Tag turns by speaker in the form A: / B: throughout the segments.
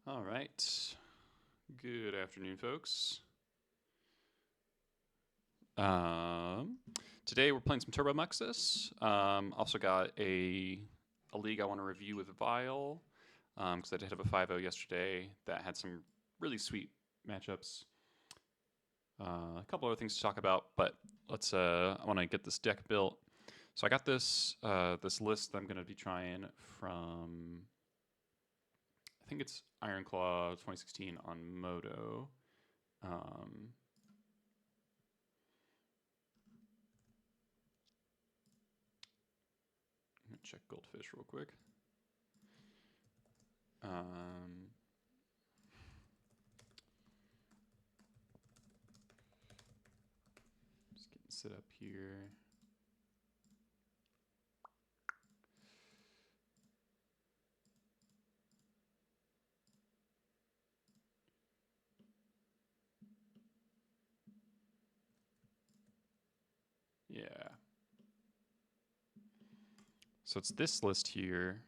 A: All right. Good afternoon, folks. Today we're playing some Turbo Muxus. Also got a league I want to review with Vial because I did have a 5-0 yesterday that had some really sweet matchups. A couple other things to talk about, but let's. I want to get this deck built. So I got this this list that I'm going to be trying from. I think it's Iron Claw 2016 on Moto. I'm gonna check Goldfish real quick. Just getting set up here. Yeah. So it's this list here.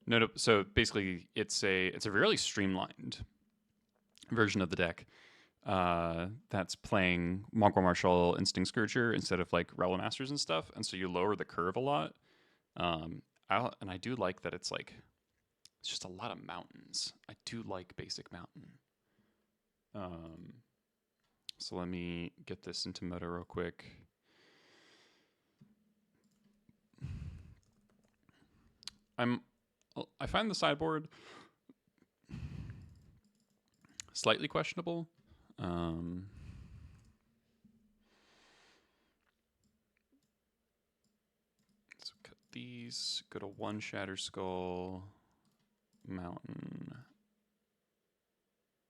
A: No, so basically it's a really streamlined version of the deck that's playing Mongrel Marshal Instinct Scourger instead of like Rebel Masters and stuff, and so you lower the curve a lot. And I do like that it's like it's just a lot of mountains. I do like basic mountain. So let me get this into Moto real quick. I find the sideboard slightly questionable. So cut these. Go to one Shatter Skull, Mountain,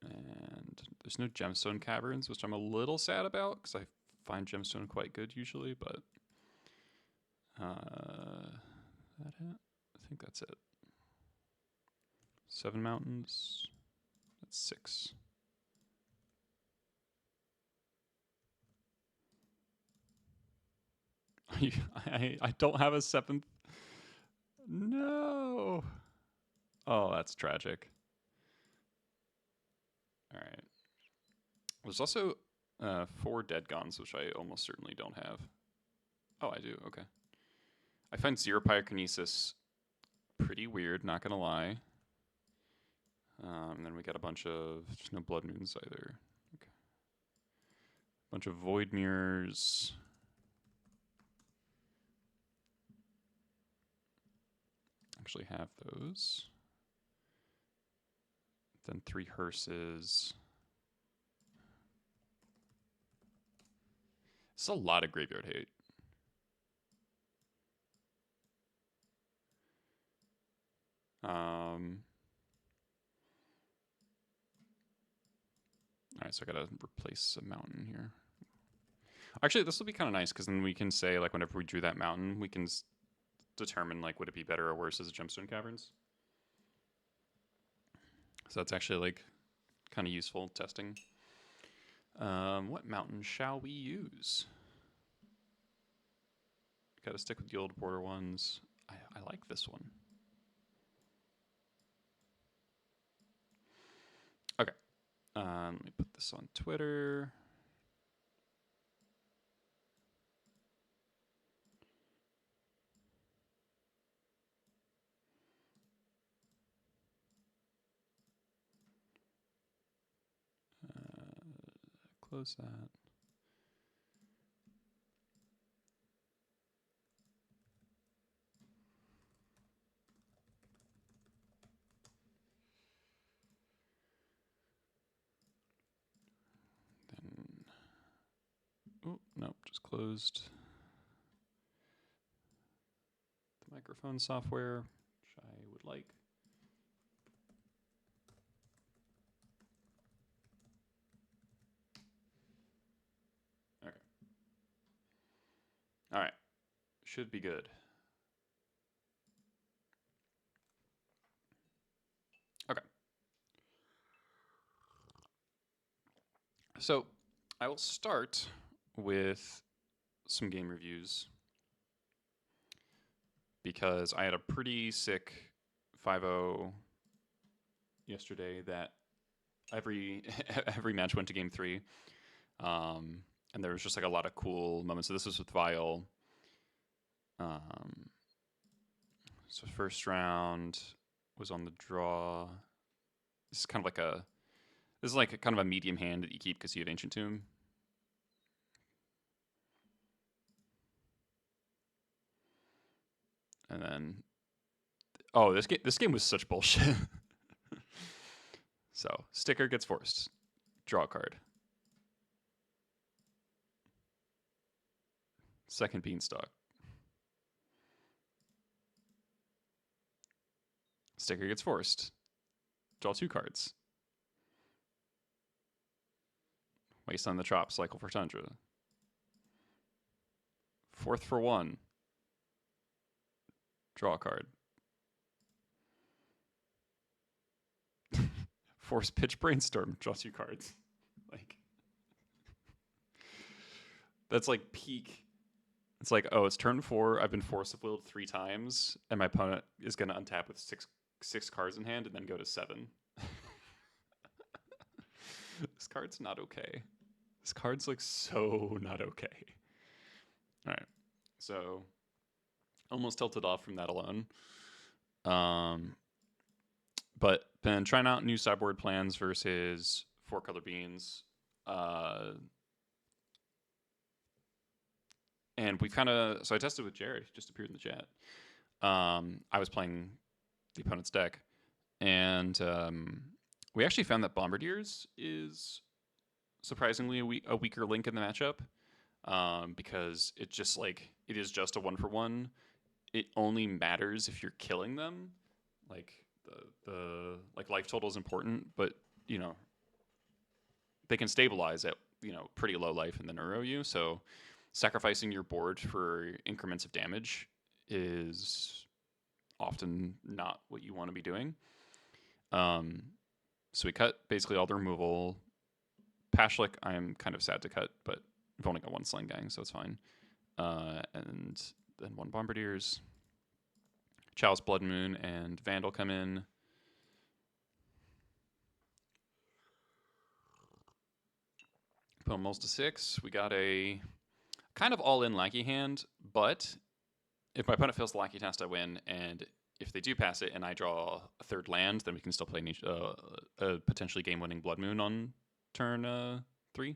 A: and there's no Gemstone Caverns, which I'm a little sad about because I find Gemstone quite good usually, but that it? I think that's it. 7 mountains. That's 6. I don't have a 7th. No. Oh, that's tragic. All right. There's also 4 Dead Guns, which I almost certainly don't have. Oh, I do. Okay. I find 0 Pyrokinesis pretty weird, not gonna lie. And then we got a bunch of there's no Blood Moons either. Okay. Bunch of Void Mirrors. Actually have those. Then 3 Hearses. It's a lot of graveyard hate. Alright, so I gotta replace a mountain here. Actually, this will be kind of nice because then we can say, like, whenever we drew that mountain, we can determine, like, would it be better or worse as a Gemstone Caverns. So that's actually, like, kind of useful testing. What mountain shall we use? Gotta stick with the old border ones. I like this one. Okay. Let me put this on Twitter. Close that. Then, oh, nope, just closed the microphone software, which I would like. Okay. All right. Should be good. Okay. So I will start with some game reviews because I had a pretty sick 5-0 yesterday that every match went to game 3. And there was just like a lot of cool moments. So this was with Vial. So first round was on the draw. This is kind of like kind of a medium hand that you keep because you have Ancient Tomb. And then, oh, this game was such bullshit. So sticker gets forced. Draw a card. Second Beanstalk. Sticker gets forced. Draw 2 cards. Waste on the chop, cycle for Tundra. 4th for 1. Draw a card. Force Pitch Brainstorm, draw 2 cards. Like, that's like peak. It's like, oh, it's turn 4. I've been Force of Willed 3 times, and my opponent is going to untap with six cards in hand and then go to 7. This card's not okay. This card's like so not okay. All right, so almost tilted off from that alone. But been trying out new sideboard plans versus 4-color beans. And we've kind of, so I tested with Jared, he just appeared in the chat. I was playing the opponent's deck, and we actually found that Bombardiers is surprisingly a weaker link in the matchup, because it just like, it is just a 1-for-1. It only matters if you're killing them. Like the like life total is important, but you know, they can stabilize at, you know, pretty low life and then neuro you. So sacrificing your board for increments of damage is often not what you want to be doing. So we cut basically all the removal. Pashlik, I'm kind of sad to cut, but I've only got 1 Sling Gang, so it's fine. And then 1 Bombardiers. Chalice Blood Moon and Vandal come in. Put Moles to 6. We got a kind of all-in Lackey hand, but if my opponent fails the Lackey test, I win, and if they do pass it and I draw a 3rd land, then we can still play a potentially game-winning Blood Moon on turn 3.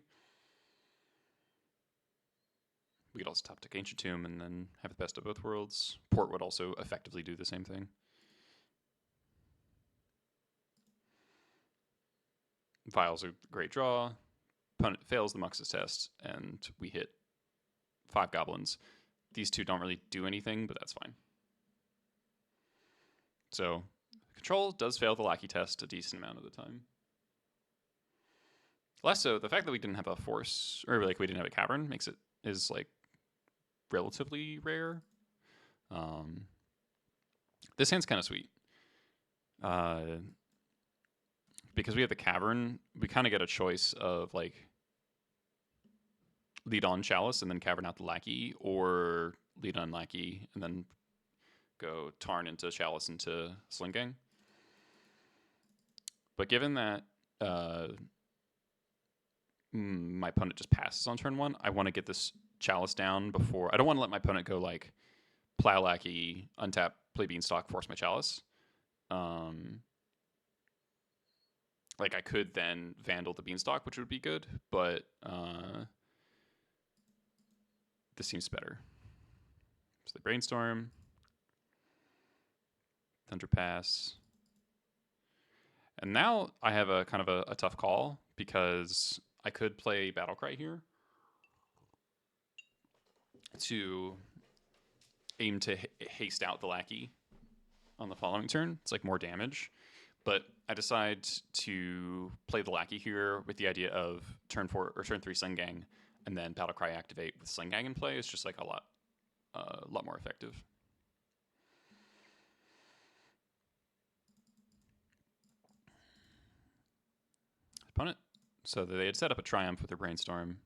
A: We could also top deck Ancient Tomb and then have the best of both worlds. Port would also effectively do the same thing. Vial's a great draw. Opponent fails the Muxus test, and we hit 5 Goblins. These 2 don't really do anything, but that's fine. So Control does fail the Lackey test a decent amount of the time. Less so, the fact that we didn't have a Force, or like we didn't have a Cavern, makes it, is like relatively rare. This hand's kind of sweet. Because we have the Cavern, we kind of get a choice of like lead on Chalice and then Cavern out the Lackey, or lead on Lackey and then go Tarn into Chalice into Sling Gang. But given that my opponent just passes on turn 1, I want to get this Chalice down before. I don't want to let my opponent go like Plow Lackey, untap, play Beanstalk, force my Chalice. Like I could then Vandal the Beanstalk, which would be good, but this seems better. So the Brainstorm, Thunder Pass. And now I have a kind of a tough call because I could play Battlecry here to aim to haste out the Lackey on the following turn. It's like more damage. But I decide to play the Lackey here with the idea of turn 4 or turn 3 Sling Gang, and then Battlecry activate with Sling Gang in play. It's just like a lot more effective. Opponent. So they had set up a Triumph with their Brainstorm.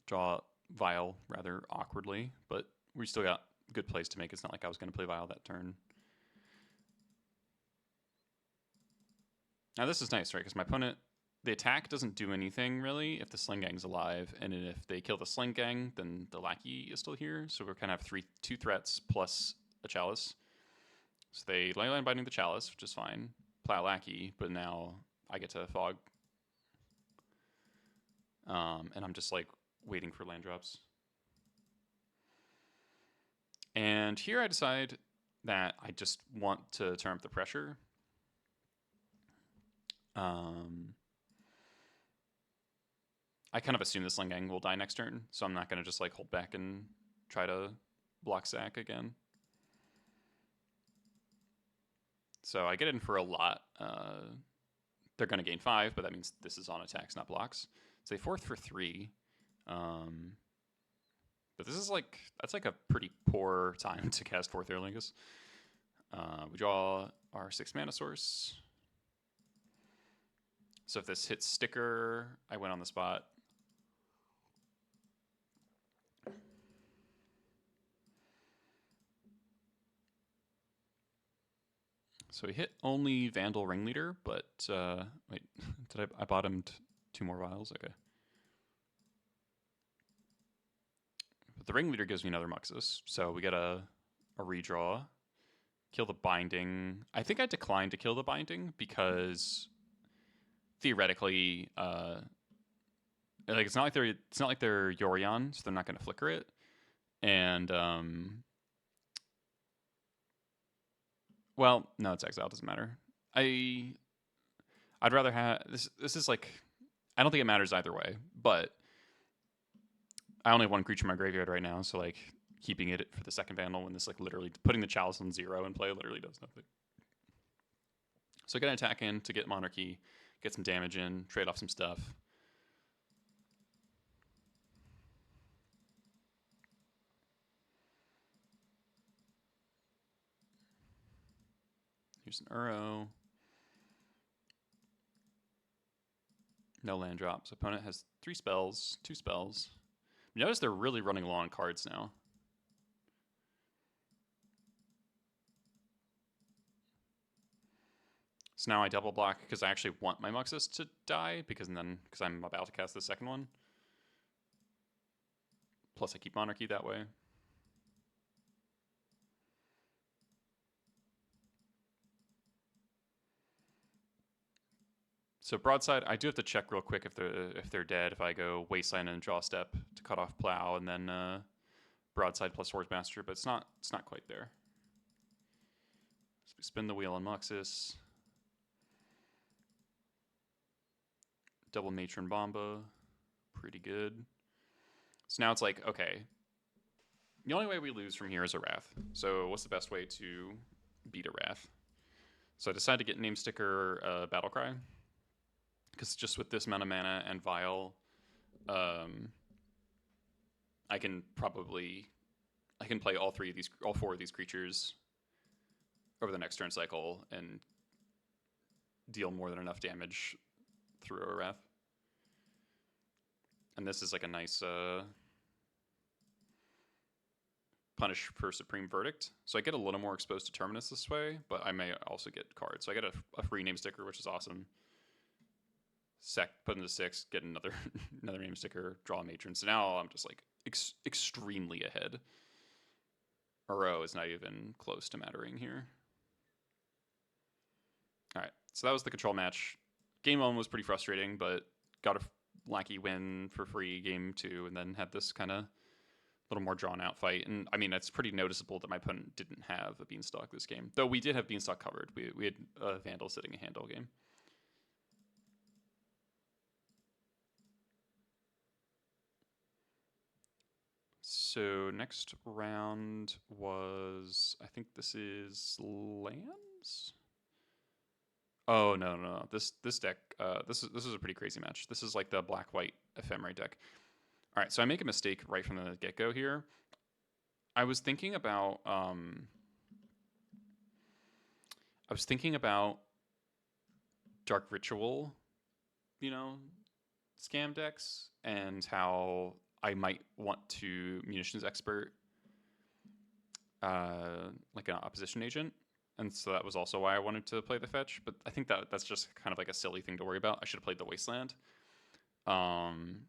A: Draw Vial rather awkwardly, but we still got good plays to make. It's not like I was going to play Vial that turn. Now this is nice, right? Because my opponent, the attack doesn't do anything really if the Sling Gang's alive, and if they kill the Sling Gang, then the Lackey is still here. So we're kind of have two threats plus a Chalice. So they Leyline Binding the Chalice, which is fine. Plow Lackey, but now I get to Fog. And I'm just like waiting for land drops. And here I decide that I just want to turn up the pressure. I kind of assume the Sling Gang will die next turn, so I'm not going to just like hold back and try to block sack again. So I get in for a lot. They're going to gain 5, but that means this is on attacks, not blocks. So they fourth for 3. But this is like, that's like a pretty poor time to cast Fourth Aerlingus. We draw our 6 mana source. So if this hits sticker, I win on the spot. So we hit only Vandal Ringleader, but wait, I bottomed 2 more Vials? Okay. But the Ringleader gives me another Muxus, so we get a redraw. Kill the Binding. I think I declined to kill the Binding because theoretically, like it's not like they're Yorion, so they're not going to flicker it. And well, no, it's exile. Doesn't matter. I'd rather have this. This is like, I don't think it matters either way. But I only have 1 creature in my graveyard right now, so like keeping it for the second Vandal when this like literally putting the Chalice on 0 in play literally does nothing. So get an attack in to get Monarchy, get some damage in, trade off some stuff. Here's an Uro. No land drops. Opponent has 3 spells, 2 spells. You notice they're really running low on cards now. So now I double block because I actually want my Muxus to die because I'm about to cast the second one. Plus I keep Monarchy that way. So broadside, I do have to check real quick if they're dead. If I go Wasteland and draw a step to cut off Plow, and then broadside plus Swords Master, but it's not quite there. So we spin the wheel on Muxus. Double Matron Bomba, pretty good. So now it's like, okay, the only way we lose from here is a Wrath. So what's the best way to beat a Wrath? So I decided to get Name Sticker Battlecry. Because just with this amount of mana and Vial, I can play all 4 of these creatures over the next turn cycle and deal more than enough damage through a Wrath. And this is like a nice punish for Supreme Verdict. So I get a little more exposed to Terminus this way, but I may also get cards. So I get a free Name Sticker, which is awesome. Put into 6, get another Name Sticker, draw a Matron. So now I'm just like extremely ahead. Uro is not even close to mattering here. All right, so that was the control match. Game 1 was pretty frustrating, but got a Lackey win for free game 2, and then had this kind of little more drawn out fight. And I mean, it's pretty noticeable that my opponent didn't have a Beanstalk this game, though we did have Beanstalk covered. We had a Vandal sitting a handle game. So next round was, I think this is lands. Oh no! This deck, this is a pretty crazy match. This is like the black-white Ephemerate deck. All right, so I make a mistake right from the get-go here. I was thinking about Dark Ritual, you know, scam decks and how I might want to munitions expert like an opposition agent. And so that was also why I wanted to play the fetch. But I think that's just kind of like a silly thing to worry about. I should have played the Wasteland. And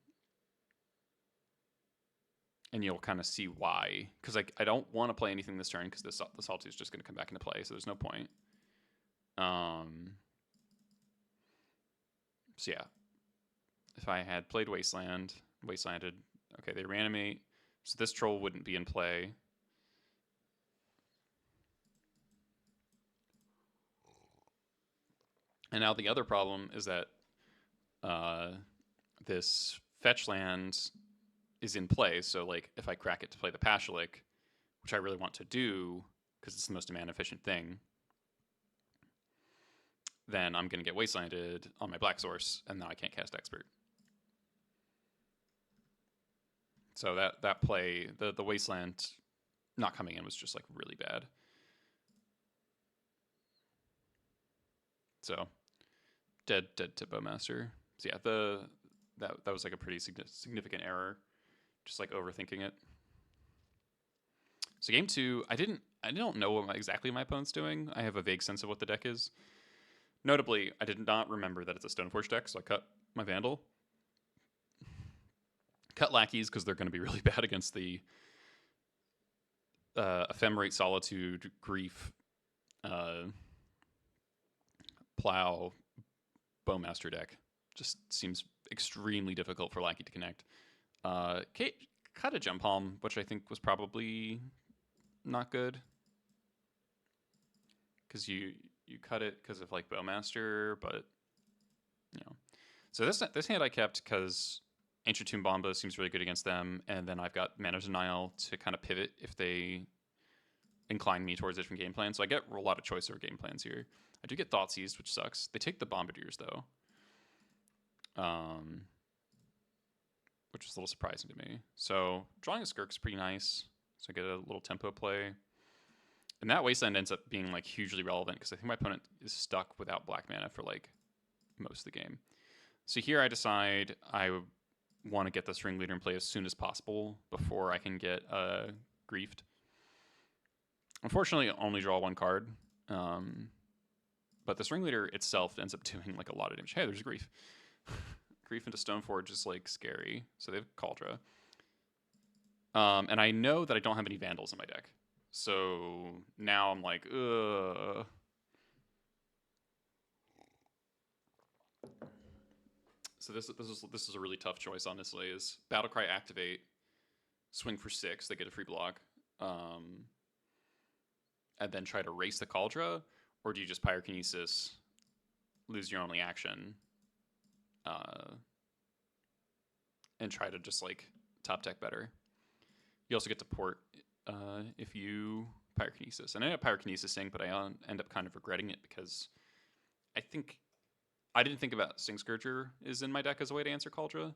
A: you'll kind of see why. Because I don't want to play anything this turn because the Salty is just going to come back into play. So there's no point. So yeah. If I had played Wastelanded, okay, they reanimate. So this troll wouldn't be in play. And now the other problem is that this fetch land is in play. So like if I crack it to play the Pashalik, which I really want to do because it's the most mana efficient thing, then I'm going to get Wastelanded on my black source, and now I can't cast Expert. So that play, the Wasteland not coming in was just like really bad. So dead to Bowmaster. So yeah, that was like a pretty significant error, just like overthinking it. So game 2, I don't know what exactly my opponent's doing. I have a vague sense of what the deck is. Notably, I did not remember that it's a Stoneforge deck, so I cut my Vandal. Cut Lackeys because they're going to be really bad against the Ephemerate, Solitude, Grief, Plow, Bowmaster deck. Just seems extremely difficult for Lackey to connect. Cut a Gem Palm, which I think was probably not good. Because you cut it because of like Bowmaster, but you know. So this hand I kept because Ancient Tomb Bomba seems really good against them, and then I've got Mana Denial to kind of pivot if they incline me towards a different game plan. So I get a lot of choice over game plans here. I do get Thoughtseize, which sucks. They take the Bombardiers though, which is a little surprising to me. So drawing a Skirk is pretty nice. So I get a little tempo play. And that Wasteland ends up being like hugely relevant because I think my opponent is stuck without black mana for like most of the game. So here I decide I want to get this Ringleader in play as soon as possible before I can get griefed. Unfortunately, I only draw one card. But this Ringleader itself ends up doing like a lot of damage. Hey, there's Grief. Grief into Stoneforge is like scary. So they have Cauldron. And I know that I don't have any Vandals in my deck. So now I'm like, ugh. So this is a really tough choice, honestly. Is Battlecry activate, swing for 6, they get a free block, and then try to race the Cauldron, or do you just Pyrokinesis, lose your only action, and try to just like top deck better? You also get to port if you Pyrokinesis. And I ended up Pyrokinesising, but I end up kind of regretting it because I didn't think about Sting Scourger is in my deck as a way to answer Cauldron.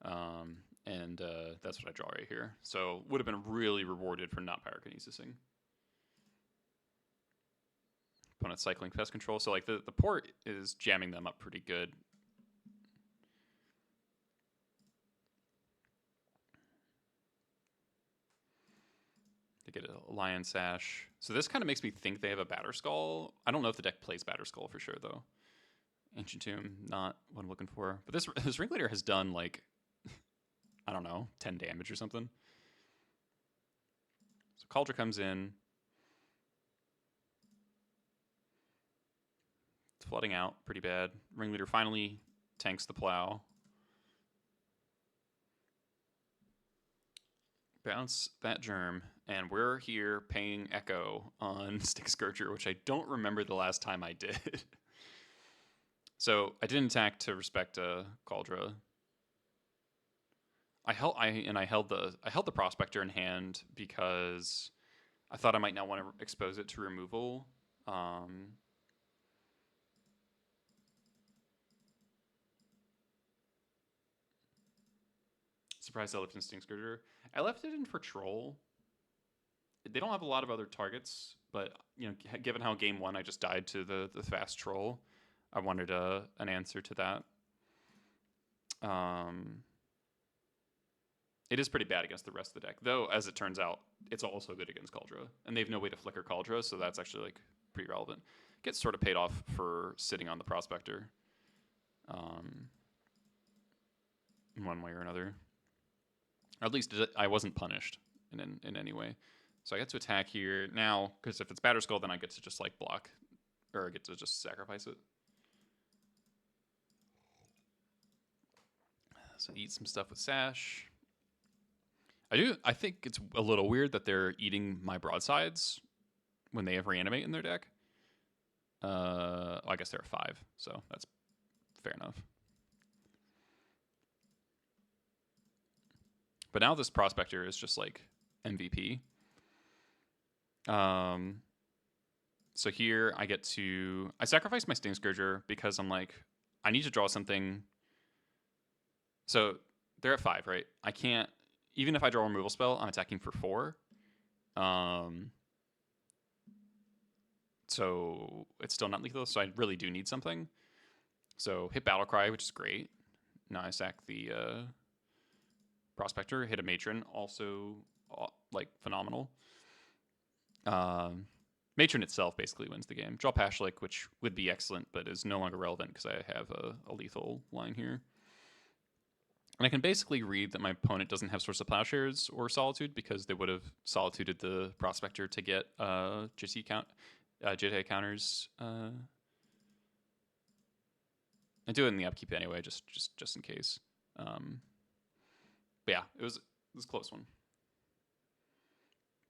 A: And that's what I draw right here. So would have been really rewarded for not Pyrokinesising. Opponent cycling Pest Control. So like the port is jamming them up pretty good. They get a Lion Sash. So this kind of makes me think they have a Batterskull. I don't know if the deck plays Batterskull for sure though. Ancient Tomb, not what I'm looking for. But this Ringleader has done like, I don't know, 10 damage or something. So Cauldron comes in. It's flooding out pretty bad. Ringleader finally tanks the Plow. Bounce that Germ, and we're here paying Echo on Sting Scourger, which I don't remember the last time I did. So I didn't attack to respect Cauldron. I held the Prospector in hand because I thought I might not want to expose it to removal. Surprised I left in Sting Scourger. I left it in for Troll. They don't have a lot of other targets, but you know, given how game 1 I just died to the fast Troll, I wanted an answer to that. It is pretty bad against the rest of the deck, though. As it turns out, it's also good against Kaldra, and they have no way to flicker Kaldra, so that's actually like pretty relevant. Gets sort of paid off for sitting on the Prospector, in one way or another. Or at least I wasn't punished in any way. So I get to attack here now, because if it's Batterskull, then I get to just like block, or I get to just sacrifice it. So eat some stuff with Sash. I think it's a little weird that they're eating my broadsides when they have Reanimate in their deck. I guess there are 5, so that's fair enough. But now this Prospector is just like MVP. So here I sacrifice my Sting Scourger because I'm like, I need to draw something. So they're at 5, right? I can't, even if I draw a removal spell, I'm attacking for 4. So it's still not lethal, so I really do need something. So hit Battlecry, which is great. Now I sack the Prospector, hit a Matron, also like phenomenal. Matron itself basically wins the game. Draw Pashlik, which would be excellent, but is no longer relevant because I have a lethal line here. And I can basically read that my opponent doesn't have Source of Plowshares or Solitude because they would have Solituded the Prospector to get JT counters. I do it in the upkeep anyway, just in case. But yeah, it was a close one.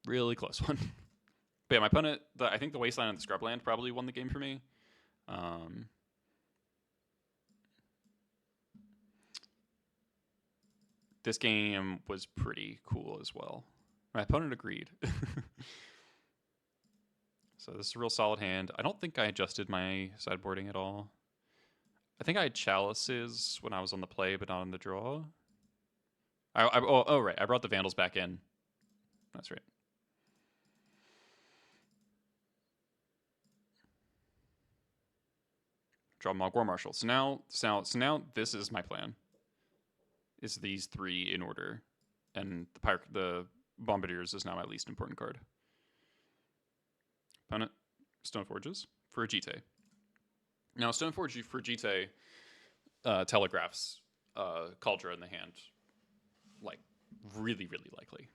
A: Really close one. But yeah, my opponent, I think the Wasteland and the Scrubland probably won the game for me. This game was pretty cool as well. My opponent agreed. So this is a real solid hand. I don't think I adjusted my sideboarding at all. I think I had Chalices when I was on the play, but not on the draw. Oh, right. I brought the Vandals back in. That's right. Draw Mogwar Marshal. So now this is my plan. Is these 3 in order, and the Bombardiers is now my least important card. Opponent, Stoneforges for a Jite. Now Stoneforge for Jite telegraphs Kaldra in the hand, like really, really likely.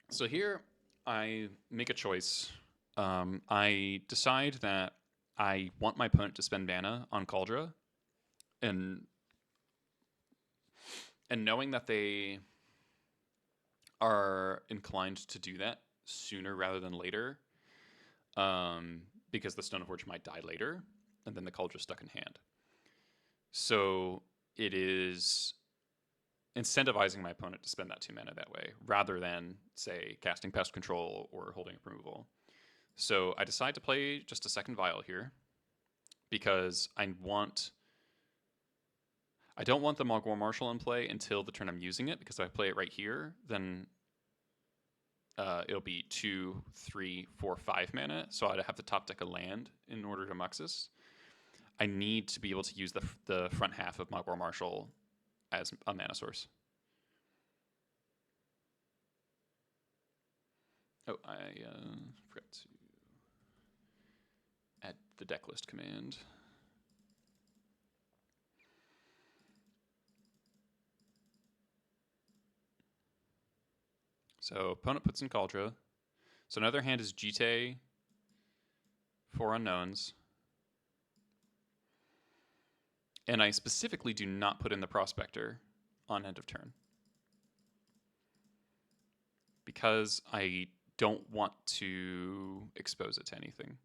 A: So here I make a choice. I decide that I want my opponent to spend mana on Kaldra, and knowing that they are inclined to do that sooner rather than later, because the Stoneforge might die later, and then the Kaldra's stuck in hand. So it is incentivizing my opponent to spend that 2 mana that way, rather than, say, casting Pest Control or holding up removal. So I decide to play just a second Vial here, because I don't want the Mogwar Marshal in play until the turn I'm using it, because if I play it right here, then it'll be 2, 3, 4, 5 mana, so I'd have to top deck a land in order to Muxus. I need to be able to use the front half of Mogwar Marshal as a mana source. Oh, I forgot to add the decklist command. So opponent puts in Kaldra. So another hand is Jite, 4 unknowns. And I specifically do not put in the Prospector on end of turn, because I don't want to expose it to anything.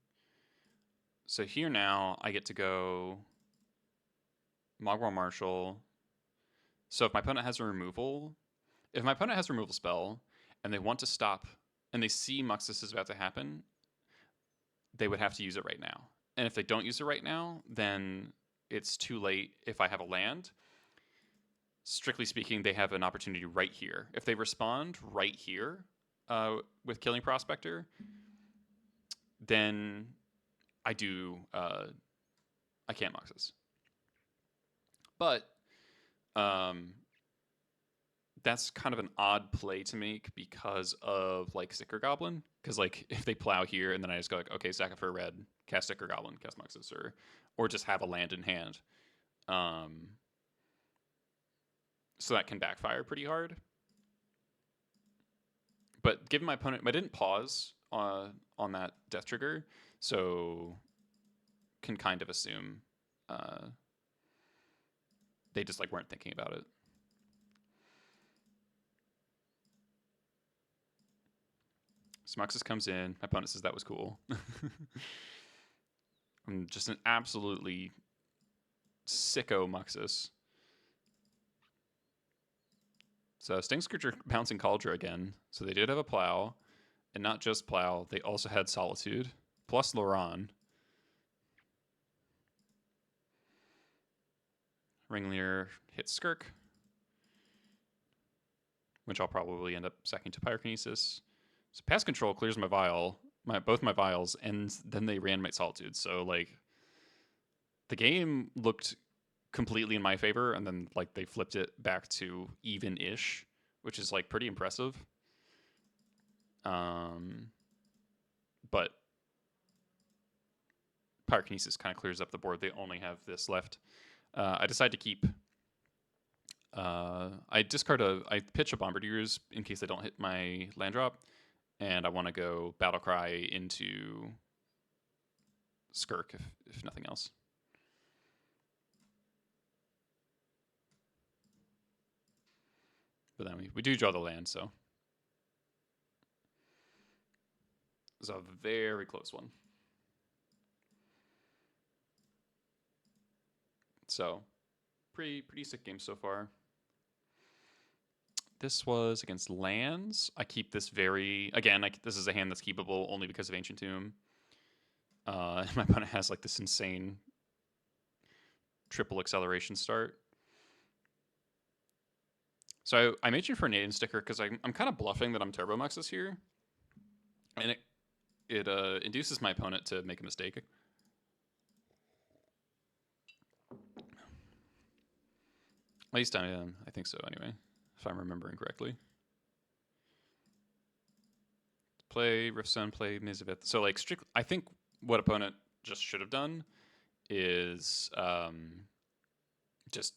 A: So here now I get to go Mogwar Marshal. So if my opponent has a removal spell and they want to stop and they see Muxus is about to happen, they would have to use it right now. And if they don't use it right now, then it's too late if I have a land. Strictly speaking, they have an opportunity right here. If they respond right here with killing Prospector, then I do I can't Muxus. But that's kind of an odd play to make because of like Sticker Goblin. Because like if they plow here and then I just go like, okay, sack it for a red, cast Sticker Goblin, cast Muxus, or just have a land in hand. So that can backfire pretty hard. But given my opponent, I didn't pause on that death trigger, so can kind of assume they just like weren't thinking about it. So Muxus comes in. My opponent says that was cool. I'm just an absolutely sicko Muxus. So Sting Scourger bouncing Cauldra again. So they did have a plow. And not just plow, they also had Solitude. Plus Loran. Ringleader hits Skirk. Which I'll probably end up sacking to Pyrokinesis. So Pass Control clears my Vial. Both my Vials. And then they reanimate Solitude. So like the game looked completely in my favor, and then like they flipped it back to even-ish, which is like pretty impressive. But Pyrokinesis kind of clears up the board. They only have this left. I decide to keep. I pitch a Bombardiers in case they don't hit my land drop, and I want to go Battlecry into Skirk if nothing else. But then we do draw the land, so it's a very close one. So pretty sick game so far. This was against lands. I keep this this is a hand that's keepable only because of Ancient Tomb. My opponent has like this insane triple acceleration start. So I'm reaching for an Naden sticker because I'm kind of bluffing that I'm Turbo Muxus here. And it induces my opponent to make a mistake. At least I think so anyway, if I'm remembering correctly. Play Riftstone, play Mizavith. So like I think what opponent just should have done is just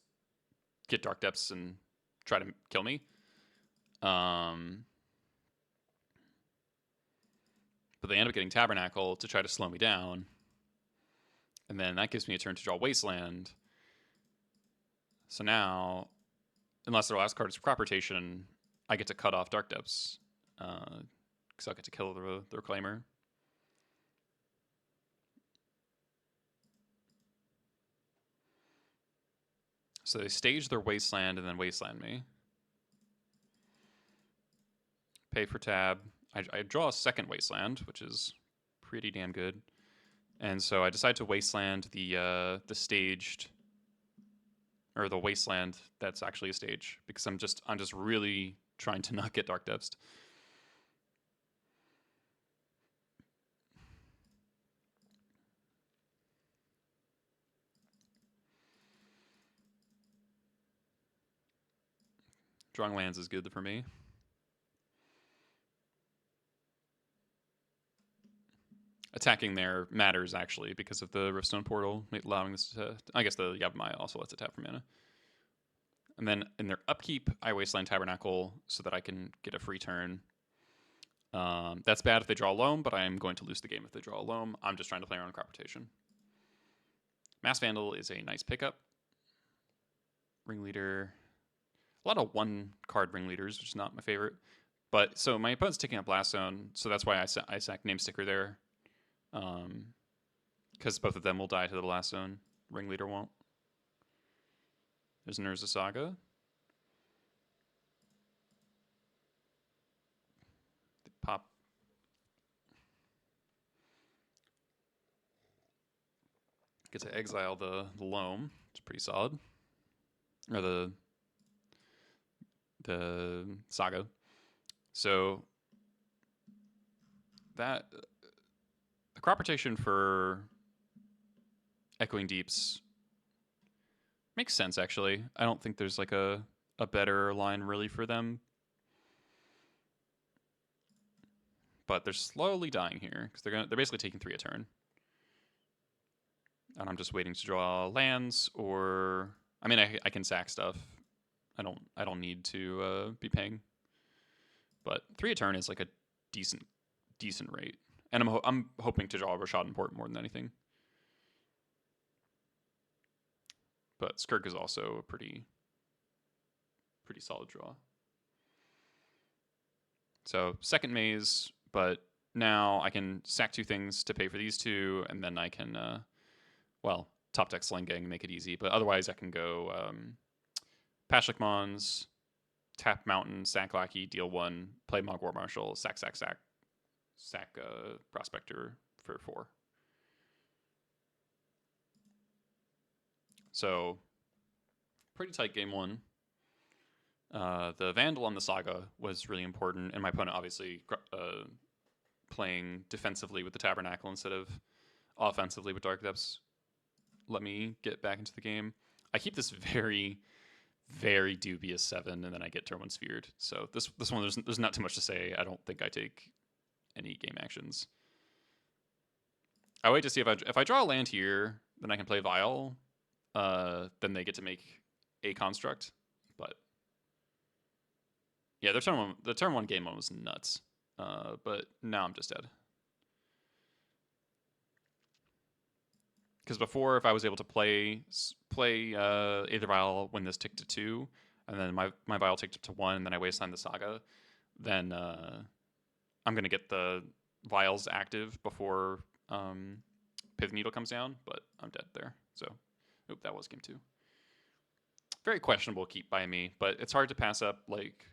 A: get Dark Depths and try to kill me. But they end up getting Tabernacle to try to slow me down. And then that gives me a turn to draw Wasteland. So now, unless their last card is Crop Rotation, I get to cut off Dark Depths. Because I'll get to kill the Reclaimer. So they stage their Wasteland and then Wasteland me. Pay for tab. I draw a second Wasteland, which is pretty damn good. And so I decide to Wasteland the staged, or the Wasteland that's actually a stage, because I'm just really trying to not get Dark Depths. Drawing lands is good for me. Attacking there matters, actually, because of the Riftstone Portal, allowing this to... I guess the Yavimaya also lets it tap for mana. And then in their upkeep, I Wasteland Tabernacle so that I can get a free turn. That's bad if they draw a Loam, but I am going to lose the game if they draw a Loam. I'm just trying to play around Crop Rotation. Mass Vandal is a nice pickup. Ringleader... A lot of one-card Ringleaders, which is not my favorite. But, so my opponent's taking up Blast Zone, so that's why I sack Name Sticker there. Because both of them will die to the Blast Zone. Ringleader won't. There's Nurza Saga. Pop. Get to exile the Loam. It's pretty solid. Or the Saga. So that the Crop Rotation for Echoing Deeps makes sense, actually. I don't think there's like a better line really for them. But they're slowly dying here because they're basically taking 3 a turn. And I'm just waiting to draw lands, or I mean I can sack stuff. I don't need to be paying. But 3 a turn is like a decent rate. And I'm hoping to draw a Rashad and Port more than anything. But Skirk is also a pretty solid draw. So second maze, but now I can sack 2 things to pay for these 2, and then I can, well, top deck Sling Gang, make it easy. But otherwise I can go Pashlik Mons, tap Mountain, sack Lackey, deal 1, play Mog War Marshal, sack Prospector for 4. So pretty tight game 1. The Vandal on the Saga was really important, and my opponent obviously playing defensively with the Tabernacle instead of offensively with Dark Depths let me get back into the game. I keep this very, very dubious 7, and then I get turn 1 sphered. So this one, there's not too much to say. I don't think I take any game actions. I wait to see if I draw a land here, then I can play Vial. Then they get to make a construct, but yeah, the turn 1 game 1 was nuts. But now I'm just dead. Because before, if I was able to play Aether Vial when this ticked to 2, and then my Vial ticked up to 1, and then I wasteland the Saga, then I'm going to get the Vials active before Pith Needle comes down, but I'm dead there. So, oop, that was game 2. Very questionable keep by me, but it's hard to pass up, like,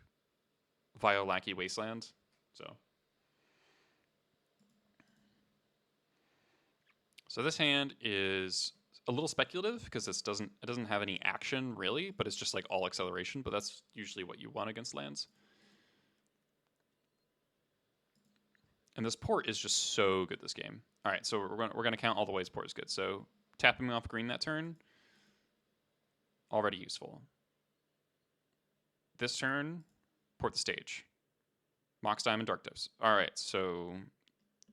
A: Vial Lackey Wasteland, So this hand is a little speculative because it doesn't have any action really, but it's just like all acceleration, but that's usually what you want against lands. And this port is just so good this game. All right, so we're gonna count all the ways port is good. So tapping off green that turn, already useful. This turn, port the stage. Mox Diamond, Dark Depths. All right, so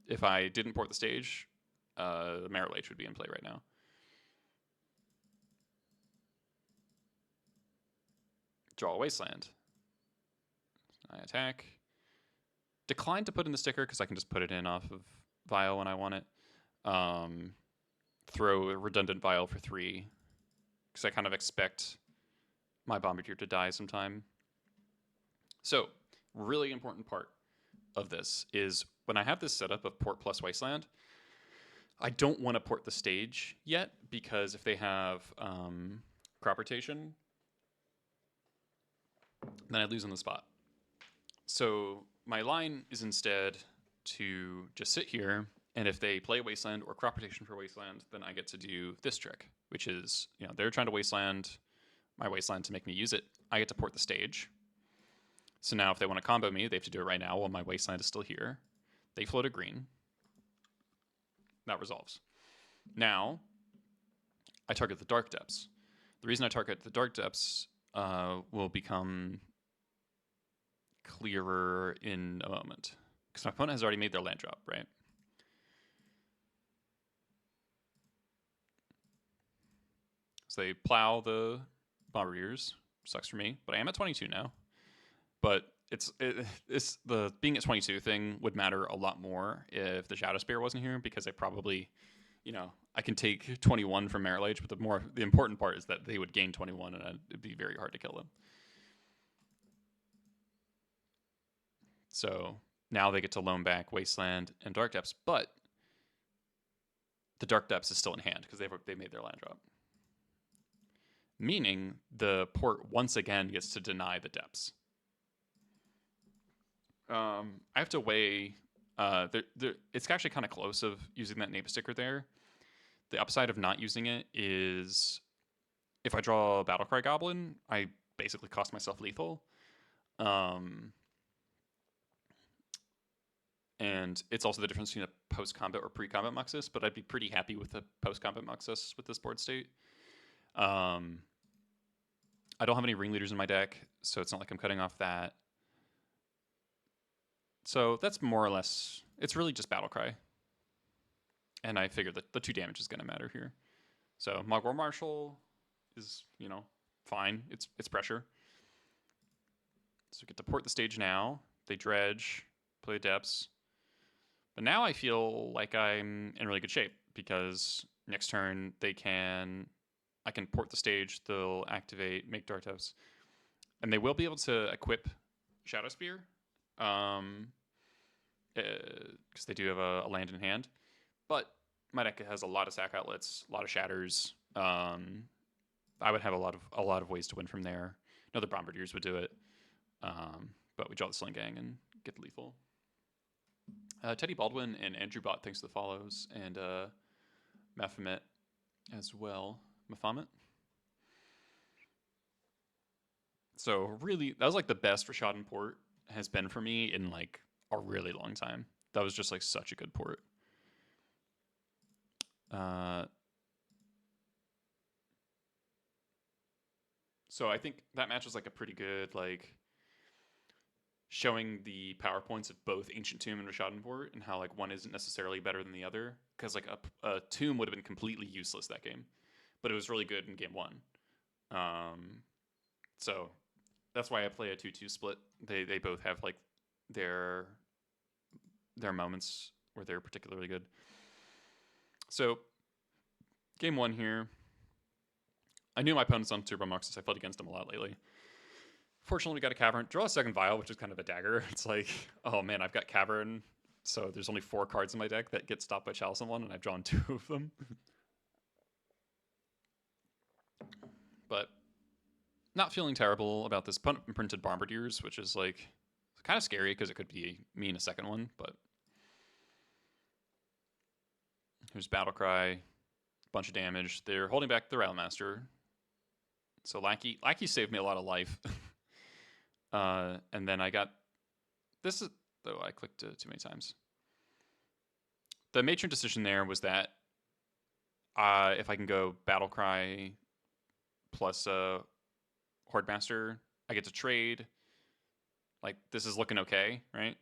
A: if I didn't port the stage, Merit Lage would be in play right now. Draw a Wasteland. I attack. Decline to put in the sticker because I can just put it in off of Vial when I want it. Throw a redundant Vial for 3 because I kind of expect my Bombardier to die sometime. So, really important part of this is when I have this setup of port plus Wasteland, I don't want to port the stage yet because if they have crop rotation, then I lose on the spot. So my line is instead to just sit here, and if they play Wasteland or crop rotation for Wasteland, then I get to do this trick, which is, they're trying to Wasteland my Wasteland to make me use it. I get to port the stage. So now if they want to combo me, they have to do it right now while my Wasteland is still here. They float a green. That resolves. Now, I target the Dark Depths. The reason I target the Dark Depths will become clearer in a moment. Because my opponent has already made their land drop, right? So they plow the Bombardiers. Sucks for me, but I am at 22 now. But it's the being at 22 thing would matter a lot more if the Shadow Spear wasn't here, because I probably, I can take 21 from Merit Lage, but the important part is that they would gain 21, and it'd be very hard to kill them. So now they get to loan back Wasteland and Dark Depths, but the Dark Depths is still in hand because they made their land drop. Meaning the port once again gets to deny the depths. I have to weigh. It's actually kind of close of using that Nape sticker there. The upside of not using it is if I draw a Battlecry Goblin, I basically cost myself lethal. And it's also the difference between a post-combat or pre-combat Muxus, but I'd be pretty happy with a post-combat Muxus with this board state. I don't have any ringleaders in my deck, so it's not like I'm cutting off that. So that's more or less, it's really just Battlecry. And I figured that the 2 damage is going to matter here. So War Marshal is, you know, fine. It's pressure. So we get to port the stage now. They dredge, play depths. But now I feel like I'm in really good shape because next turn I can port the stage, they'll activate, make Dartos. And they will be able to equip Shadow Spear. Because they do have a land in hand. But my deck has a lot of sack outlets, a lot of shatters. I would have a lot of ways to win from there. Another Bombardiers would do it. But we draw the Sling Gang and get the lethal. Teddy Baldwin and Andrew Bott, thanks to the follows, and Mephamet as well. Mephamet. So really, that was like the best Rashad and port has been for me in like a really long time. That was just like such a good port. So I think that match was like a pretty good like showing the power points of both Ancient Tomb and Rishadenport and how like one isn't necessarily better than the other, because like a Tomb would have been completely useless that game, but it was really good in game 1. So that's why I play a 2-2 split. They both have like their moments where they're particularly good. So game 1 here, I knew my opponent's on Turbo Muxus. I played against him a lot lately. Fortunately, we got a Cavern. Draw a second Vial, which is kind of a dagger. It's like, oh man, I've got Cavern, so there's only 4 cards in my deck that get stopped by Chalice on 1, and I've drawn 2 of them. But not feeling terrible about this printed Bombardiers, which is like kind of scary because it could be me in a second one. But here's Battlecry, bunch of damage. They're holding back the Rattamaster. So Lackey saved me a lot of life. And then I got this. Though I clicked too many times. The matron decision there was that if I can go Battlecry plus Hordemaster, I get to trade. Like, this is looking okay, right?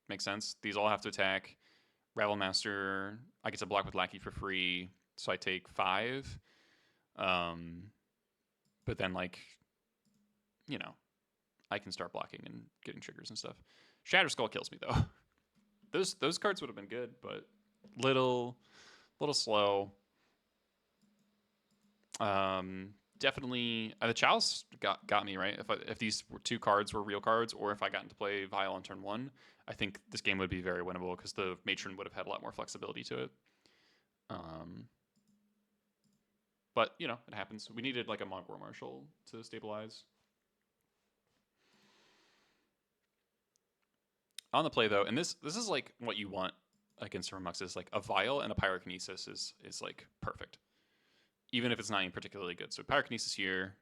A: Makes sense. These all have to attack. Ravelmaster, I get to block with Lackey for free, so I take 5. But then, like, you know, I can start blocking and getting triggers and stuff. Shatter Skull kills me, though. Those cards would have been good, but little slow. Definitely, the Chalice got me, right? If these 2 cards were real cards, or if I got into play Vial on turn 1, I think this game would be very winnable because the Matron would have had a lot more flexibility to it. But, you know, it happens. We needed like a War Marshal to stabilize. On the play, though, and this is like what you want against Muxus, like a Vial and a Pyrokinesis is like perfect, even if it's not even particularly good. So Pyrokinesis here,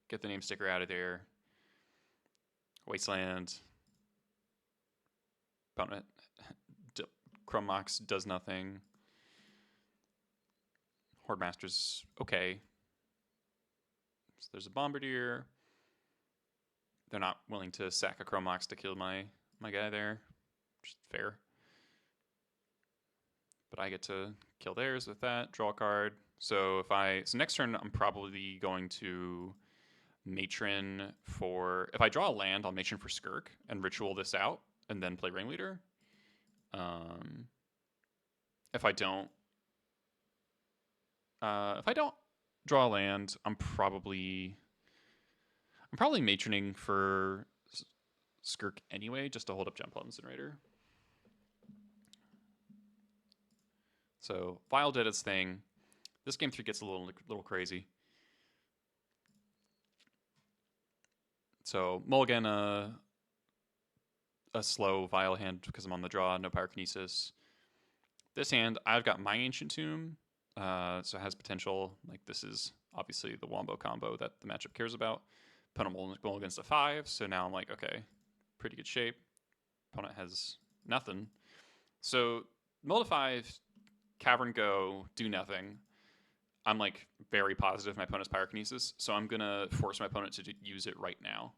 A: get the name sticker out of there. Wasteland, opponent, Chrome Mox does nothing. Hordemaster's okay. So there's a Bombardier. They're not willing to sack a Chrome Mox to kill my guy there, which is fair. But I get to kill theirs with that, draw a card. So next turn I'm probably going to Matron for, if I draw a land, I'll Matron for Skirk and ritual this out and then play Ringleader. If I don't draw a land, I'm probably matroning for Skirk anyway, just to hold up Gem Plum Incinerator. So Vial did its thing. This game 3 gets a little crazy. So mulligan a slow Vial hand because I'm on the draw, no Pyrokinesis. This hand, I've got my Ancient Tomb, so it has potential. Like, this is obviously the Wombo combo that the matchup cares about. Opponent mulligans a 5, so now I'm like, okay, pretty good shape. Opponent has nothing. So mill to 5, Cavern Go, do nothing. I'm like very positive my opponent's Pyrokinesis, so I'm gonna force my opponent to use it right now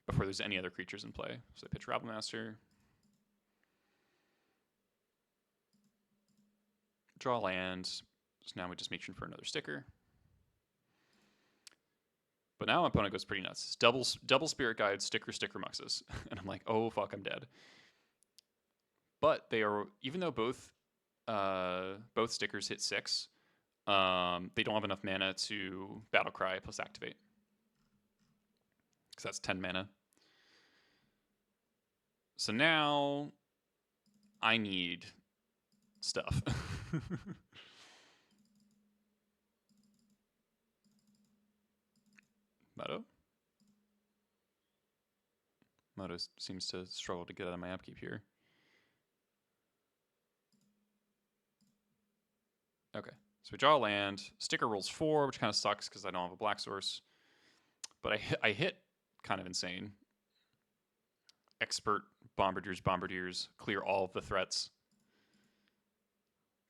A: before there's any other creatures in play. So I pitch Rabblemaster, draw land. So now we just make sure for another sticker. But now my opponent goes pretty nuts. Double Spirit Guide, sticker Muxus, and I'm like, oh fuck, I'm dead. But they are, even though both stickers hit 6. They don't have enough mana to Battlecry plus activate. Because that's 10 mana. So now I need stuff. Moto seems to struggle to get out of my upkeep here. Okay. So we draw a land. Sticker rolls 4, which kind of sucks because I don't have a black source. But I hit kind of insane. Expert, Bombardiers, clear all of the threats.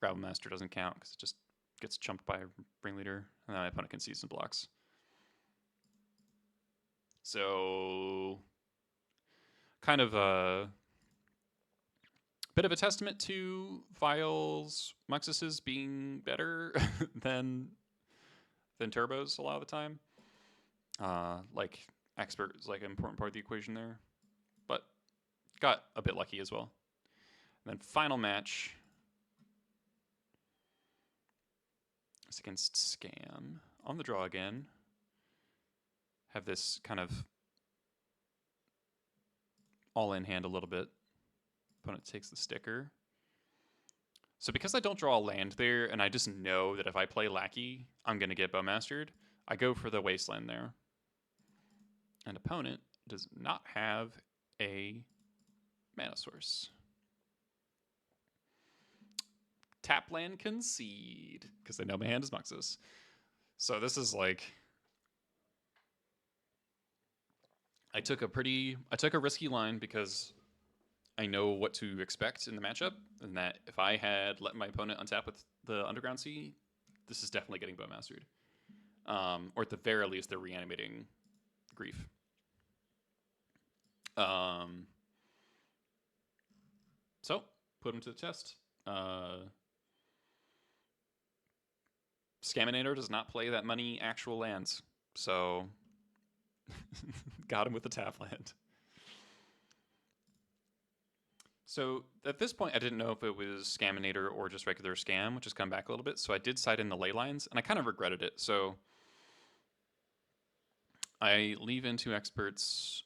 A: Rabblemaster doesn't count because it just gets chumped by a Ringleader, and then my opponent can see some blocks. So, kind of a bit of a testament to Vial's Muxuses being better than Turbos a lot of the time. Like Expert is like an important part of the equation there, but got a bit lucky as well. And then final match is against Scam. On the draw again. Have this kind of all-in hand a little bit. Opponent takes the sticker. So because I don't draw a land there, and I just know that if I play Lackey, I'm going to get Bowmastered, I go for the Wasteland there. And opponent does not have a mana source. Tap land, concede, because they know my hand is Muxus. So this is like, I took a risky line because I know what to expect in the matchup, and that if I had let my opponent untap with the Underground Sea, this is definitely getting Bowmastered. Or at the very least, they're reanimating Grief. So, put him to the test. Scaminator does not play that many actual lands, so got him with the tap land. So at this point, I didn't know if it was Scaminator or just regular Scam, which has come back a little bit. So I did side in the ley lines, and I kind of regretted it. So I leave in 2 experts,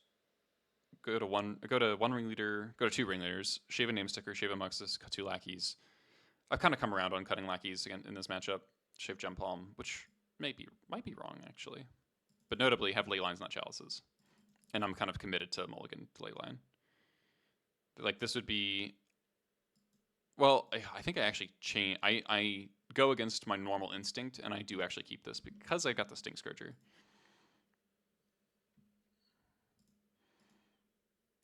A: go to one ringleader, go to 2 ringleaders, shave a name sticker, shave a Muxus, cut 2 lackeys. I've kind of come around on cutting lackeys again in this matchup. Shave Gem Palm, which might be wrong actually, but notably have ley lines, not chalices, and I'm kind of committed to mulligan to ley line. Like this would be, well, I think I actually change. I go against my normal instinct, and I do actually keep this because I got the Stink Scourger.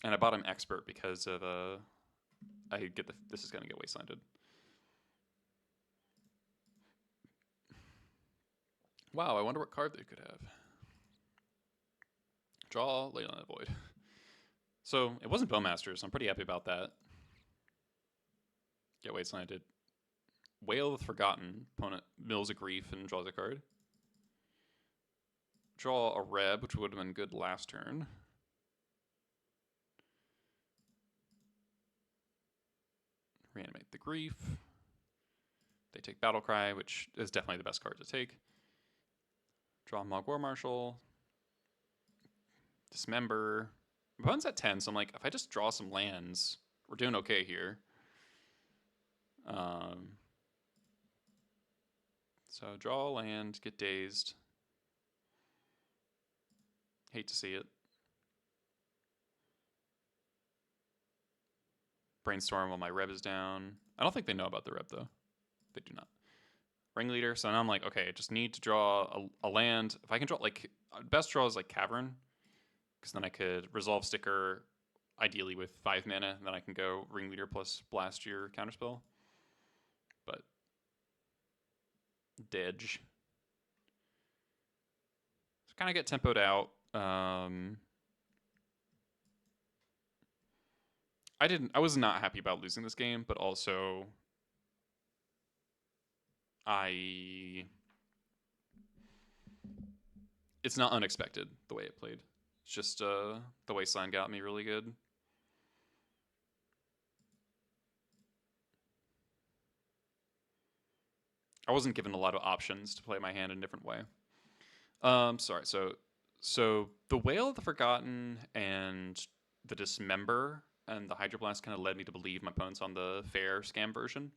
A: And I bought him Expert because of this is gonna get wastelanded. Wow, I wonder what card they could have. Draw, Leyline Void. So it wasn't Bowmasters. I'm pretty happy about that. Get wastelanded. Whale of the Forgotten. Opponent mills a Grief and draws a card. Draw a Reb, which would have been good last turn. Reanimate the Grief. They take Battlecry, which is definitely the best card to take. Draw Mogg War Marshal. Dismember. Opponent's at 10, so I'm like, if I just draw some lands, we're doing okay here. So draw a land, get dazed. Hate to see it. Brainstorm while my Reb is down. I don't think they know about the Reb, though. They do not. Ringleader, so now I'm like, okay, I just need to draw a land. If I can draw, like, best draw is like Cavern, because then I could resolve sticker ideally with 5 mana, and then I can go Ringleader plus blast your counterspell. But Dedge. So kind of get tempoed out. I was not happy about losing this game, but also it's not unexpected the way it played. It's just the Wasteland got me really good. I wasn't given a lot of options to play my hand in a different way. Sorry. So the Whale of the Forgotten and the Dismember and the Hydroblast kind of led me to believe my opponent's on the fair scam version.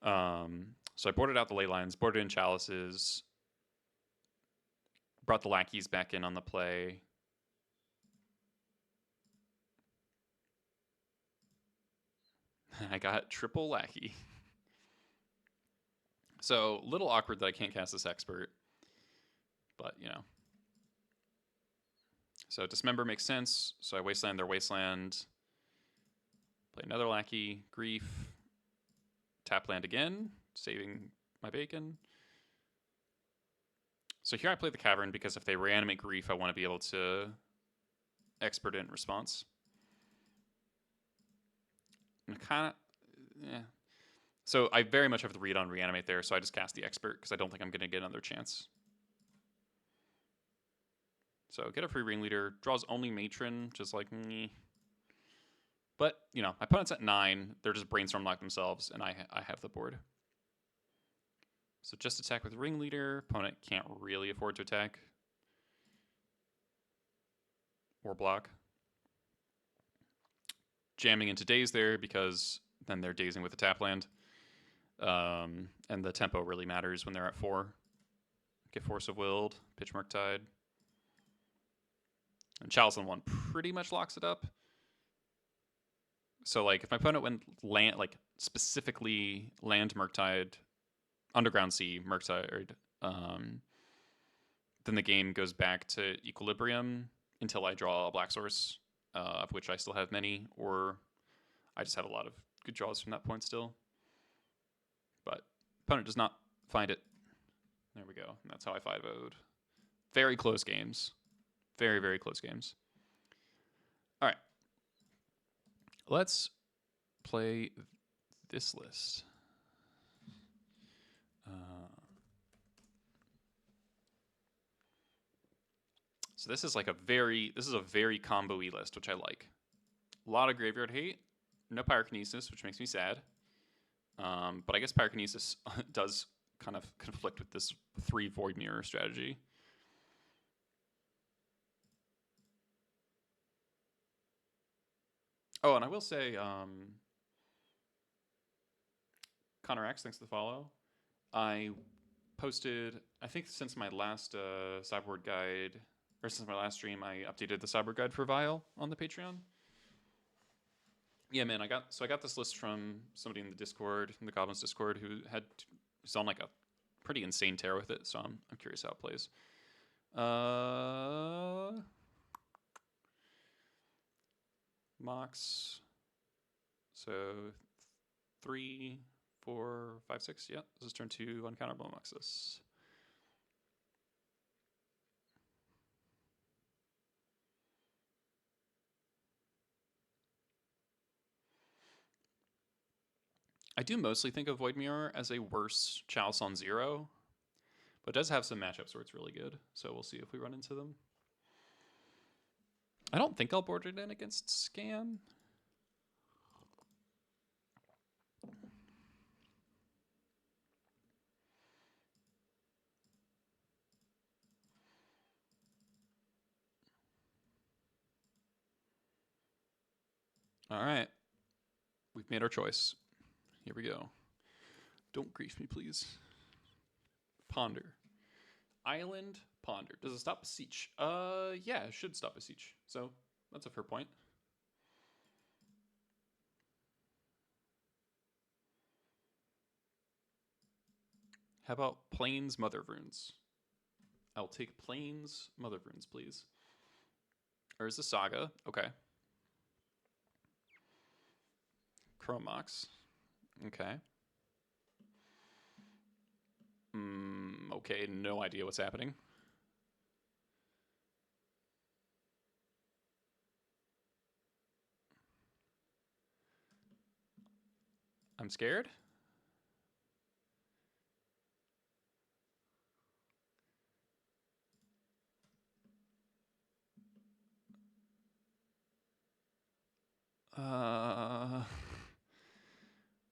A: So I boarded out the Ley Lines, boarded in Chalices, brought the Lackeys back in on the play. I got triple Lackey. So, a little awkward that I can't cast this Expert, but, you know. So, Dismember makes sense. So, I Wasteland their Wasteland. Play another Lackey. Grief. Tap land again, saving my bacon. So, here I play the Cavern because if they reanimate Grief, I want to be able to Expert in response. And kind of, yeah. So I very much have the read on Reanimate there, so I just cast the Expert because I don't think I'm going to get another chance. So get a free Ringleader, draws only Matron, just like me. But, you know, my opponent's at 9, they're just Brainstorm lock themselves, and I have the board. So just attack with Ringleader, opponent can't really afford to attack. Or block. Jamming into Daze there because then they're dazing with the tap land. And the tempo really matters when they're at 4. Get Force of Willed, pitch Murktide. And Chalice on 1 pretty much locks it up. So, like, if my opponent went land, like, specifically land Murktide, Underground Sea Murktide, then the game goes back to equilibrium until I draw a Black Source, of which I still have many, or I just have a lot of good draws from that point still. But opponent does not find it. There we go. And that's how I 5-0'd. Very close games. Very, very close games. All right. Let's play this list. So this is like a very combo-y list, which I like. A lot of Graveyard Hate. No Pyrokinesis, which makes me sad. But I guess Pyrokinesis does kind of conflict with this 3 Void Mirror strategy. Oh, and I will say, Connor X, thanks for the follow. I posted, I think since my last sideboard guide, or since my last stream, I updated the sideboard guide for Vial on the Patreon. Yeah, man, I got this list from somebody in the Discord, in the Goblins Discord, who's on like a pretty insane tear with it. So I'm curious how it plays. Mox. So 3, 4, 5, 6. Yeah, this is turn 2. Uncounterable Muxus. I do mostly think of Void Mirror as a worse Chalice on 0, but it does have some matchups where it's really good. So we'll see if we run into them. I don't think I'll board it in against Scam. All right. We've made our choice. Here we go. Don't grief me, please. Ponder. Island Ponder. Does it stop a siege? Yeah, it should stop a siege. So that's a fair point. How about Plains Mother of Runes? I'll take Plains Mother of Runes, please. Or is this Saga? Okay. Chromox. Okay. Okay, no idea what's happening. I'm scared.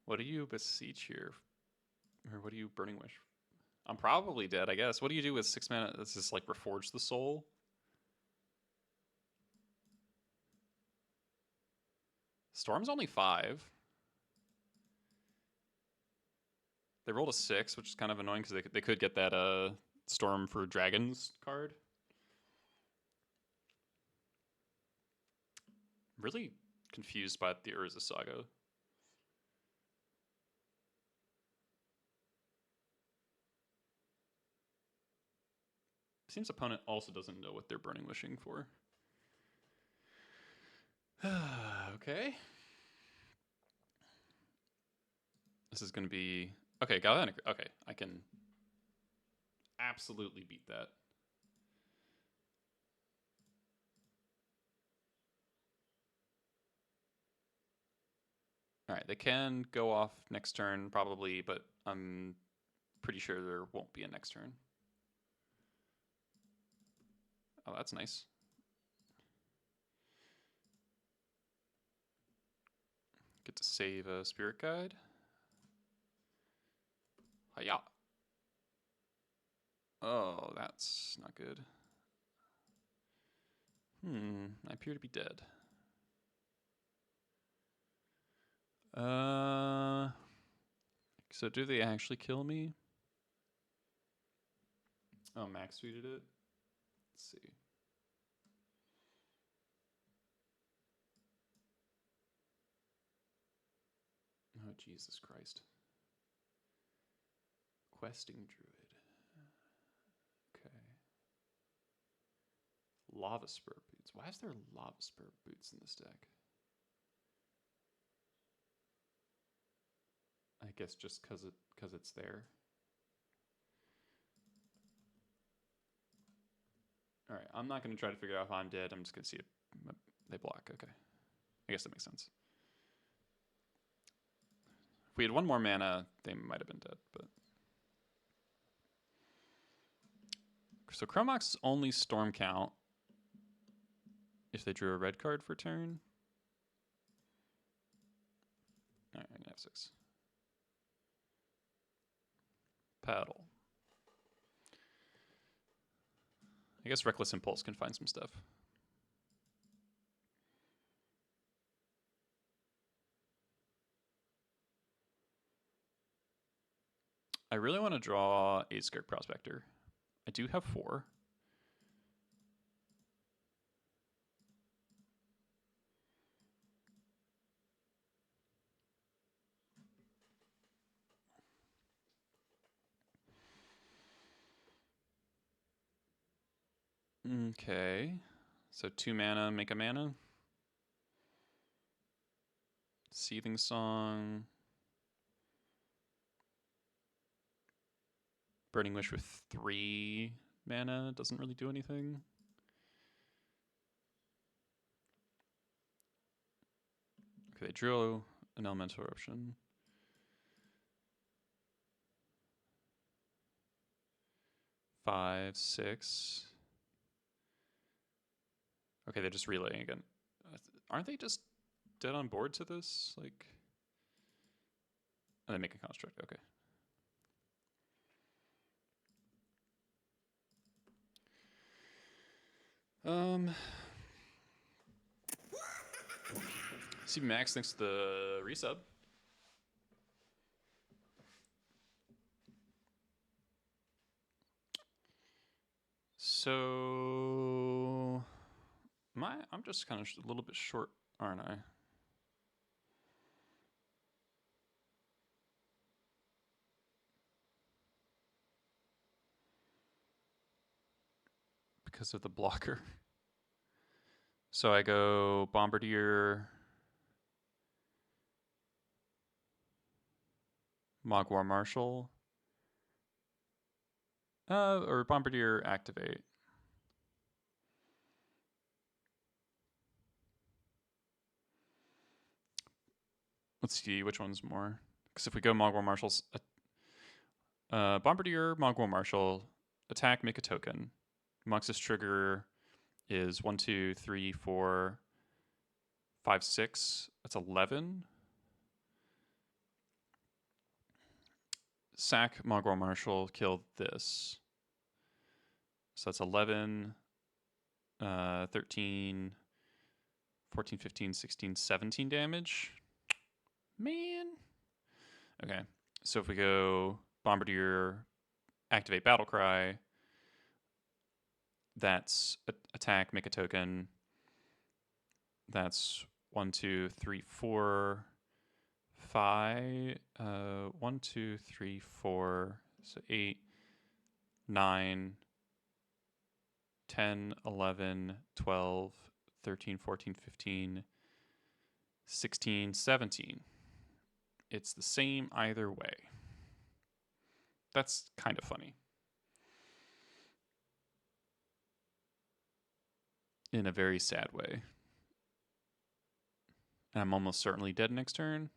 A: What do you beseech here? Or what do you Burning Wish? I'm probably dead, I guess. What do you do with 6 mana? Does this like Reforge the Soul? Storm's only 5. They rolled a 6, which is kind of annoying because they could get that Storm for Dragons card. Really confused by the Urza Saga. Seems opponent also doesn't know what they're Burning Wishing for. Okay. This is going to be... Okay, Galvanic. Okay, I can absolutely beat that. All right, they can go off next turn probably, but I'm pretty sure there won't be a next turn. Oh, that's nice. Get to save a Spirit Guide. Hiya. Oh, that's not good. I appear to be dead. So do they actually kill me? Oh, Max tweeted it. Let's see. Oh, Jesus Christ. Questing Druid. Okay. Lava Spur Boots. Why is there Lava Spur Boots in this deck? I guess just because it's there. All right, I'm not going to try to figure out if I'm dead. I'm just going to see if they block. Okay. I guess that makes sense. If we had one more mana, they might have been dead, but... So Chromox's only Storm count if they drew a red card for turn. All right, I'm going to have 6. Paddle. I guess Reckless Impulse can find some stuff. I really want to draw a Scared Prospector. I do have 4. Okay. So 2 mana, make a mana. Seething Song. Burning Wish with 3 mana doesn't really do anything. Okay, they drew an Elemental Eruption. Five, 6. Okay, they're just relaying again. Aren't they just dead on board to this? Like, oh, they make a construct. Okay. See, Max thanks to the resub. So, I'm just kind of a little bit short, aren't I? Because of the blocker. So I go Bombardier, Mogwar Marshal, or Bombardier activate. Let's see which one's more. Because if we go Mogwar Marshals, Bombardier, Mogwar Marshal, attack, make a token. Muxus trigger is 1, 2, 3, 4, 5, 6. That's 11. Sack Mogwar Marshal, kill this. So that's 11, 13, 14, 15, 16, 17 damage. Man. Okay. So if we go Bombardier, activate Battlecry, that's attack, make a token. That's 1, 2, 3, 4, 5. 1, 2, 3, 4. So 8, 9, 10, 11, 12, 13, 14, 15, 16, 17. It's the same either way. That's kind of funny. In a very sad way. And I'm almost certainly dead next turn.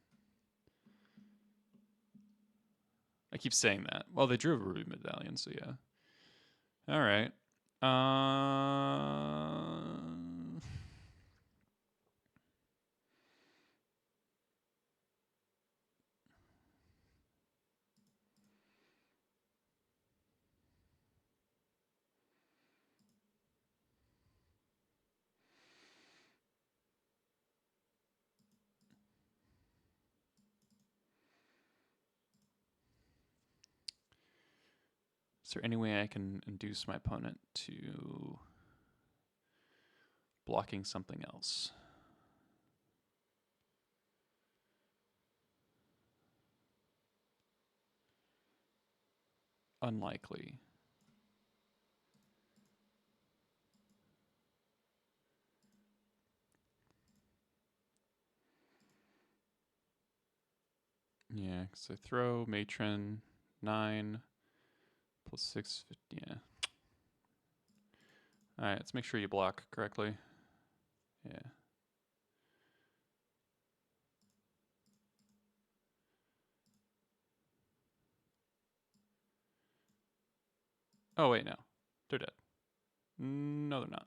A: I keep saying that. Well, they drew a Ruby Medallion, so yeah. All right. Is there any way I can induce my opponent to blocking something else? Unlikely. Yeah, because I throw Matron 9 plus 6. Yeah. All right, let's make sure you block correctly. Yeah. Oh, wait, no. They're dead. No, they're not.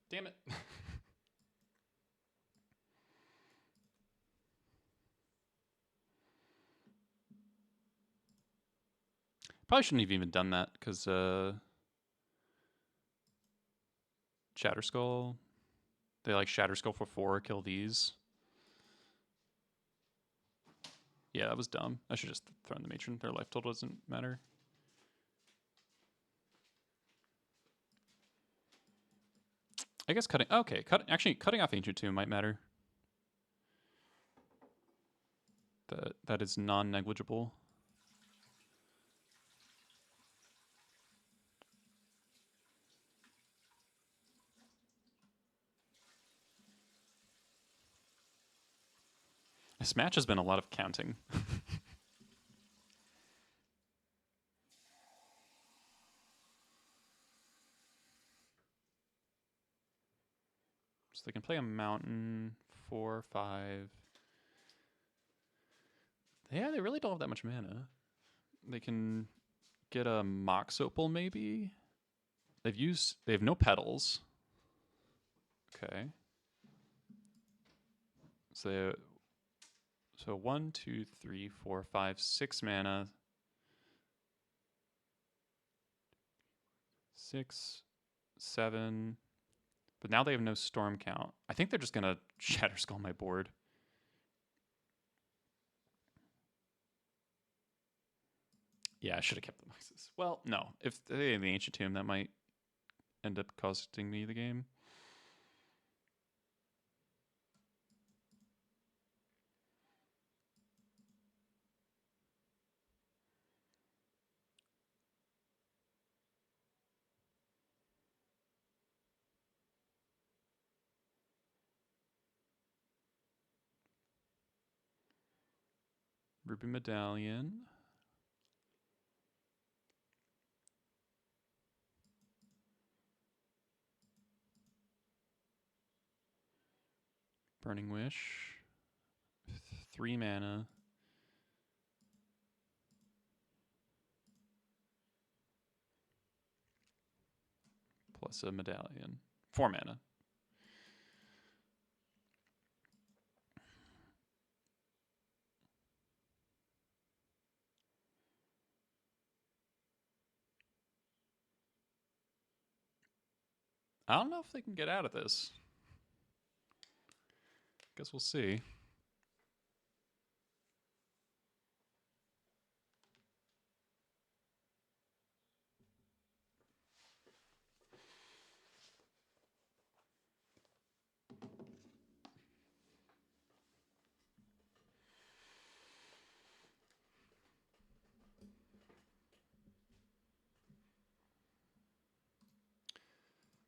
A: Damn it. Probably shouldn't have even done that, because Shatterskull, they like Shatterskull for 4, kill these. Yeah, that was dumb. I should just throw in the Matron. Their life total doesn't matter. I guess cutting... Okay, actually, cutting off Ancient Tomb might matter. That is non-negligible. This match has been a lot of counting. So they can play a mountain, 4, 5. Yeah, they really don't have that much mana. They can get a Mox Opal maybe. They have no petals. Okay. So 1, 2, 3, 4, 5, 6 mana. 6, 7. But now they have no storm count. I think they're just gonna Shatterskull my board. Yeah, I should have kept the Muxus. Well, no. If they have the Ancient Tomb, that might end up costing me the game. Ruby Medallion. Burning Wish. 3 mana. Plus a medallion. 4 mana. I don't know if they can get out of this. Guess we'll see.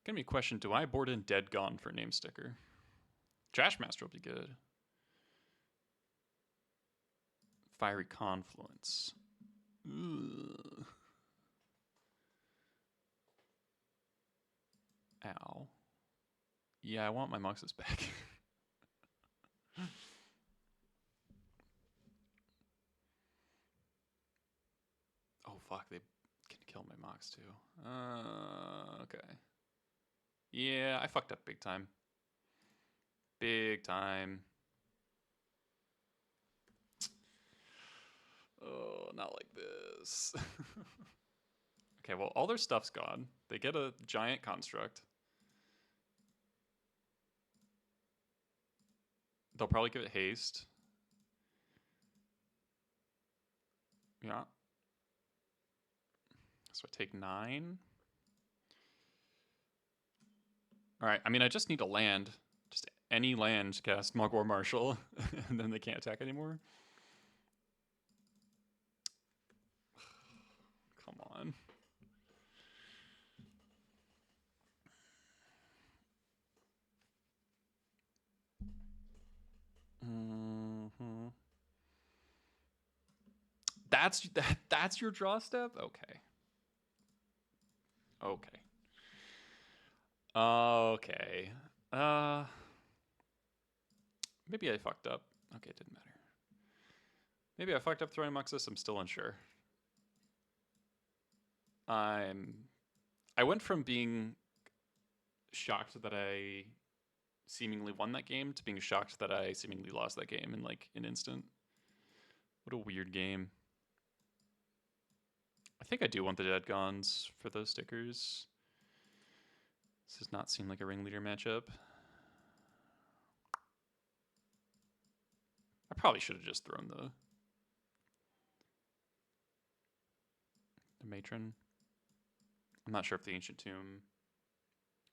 A: Gonna be a question, do I board in Dead Gone for name sticker? Trash Master will be good. Fiery Confluence. Ugh. Ow. Yeah, I want my Muxus back. Oh fuck, they can kill my Mox too. Okay. Yeah, I fucked up big time. Big time. Oh, not like this. Okay, well, all their stuff's gone. They get a giant construct. They'll probably give it haste. Yeah. So I take 9. All right, I mean, I just need a land. Just any land to cast Mugwort Marshal, and then they can't attack anymore. Come on. Mm-hmm. That's your draw step? Okay. Okay. Okay. Maybe I fucked up. Okay, it didn't matter. Maybe I fucked up throwing Muxus. I'm still unsure. I went from being shocked that I seemingly won that game to being shocked that I seemingly lost that game in like an instant. What a weird game. I think I do want the Dead Gones for those stickers. This does not seem like a ringleader matchup. I probably should have just thrown the Matron. I'm not sure if the Ancient Tomb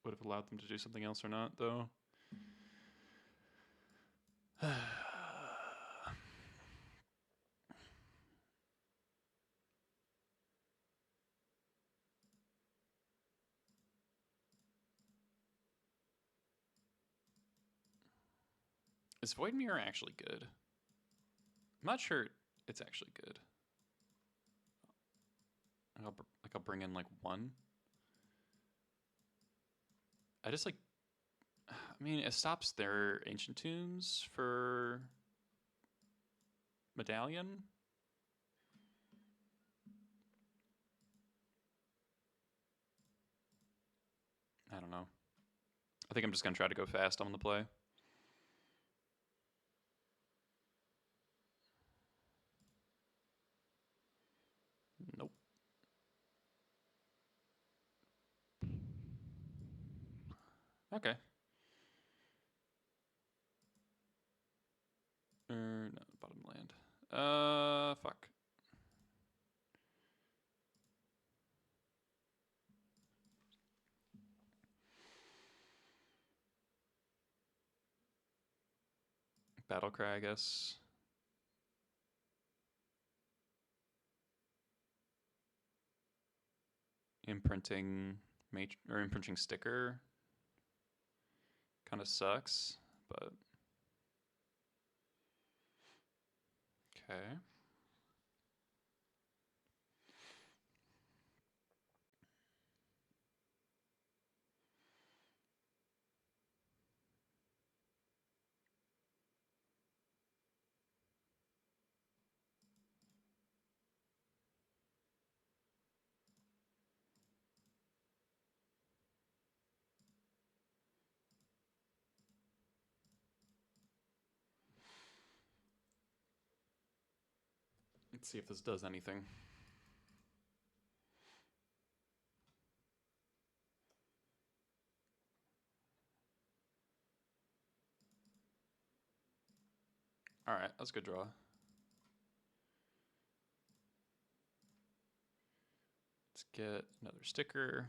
A: would have allowed them to do something else or not, though. Is Void Mirror actually good? I'm not sure it's actually good. I'll bring in like 1. I just like, I mean, it stops their Ancient Tombs for Medallion. I don't know. I think I'm just gonna try to go fast on the play. Nope. Okay. No, bottom land. Fuck. Battlecry, I guess. Imprinting imprinting sticker kind of sucks, but okay. Let's see if this does anything. All right, that's a good draw. Let's get another sticker.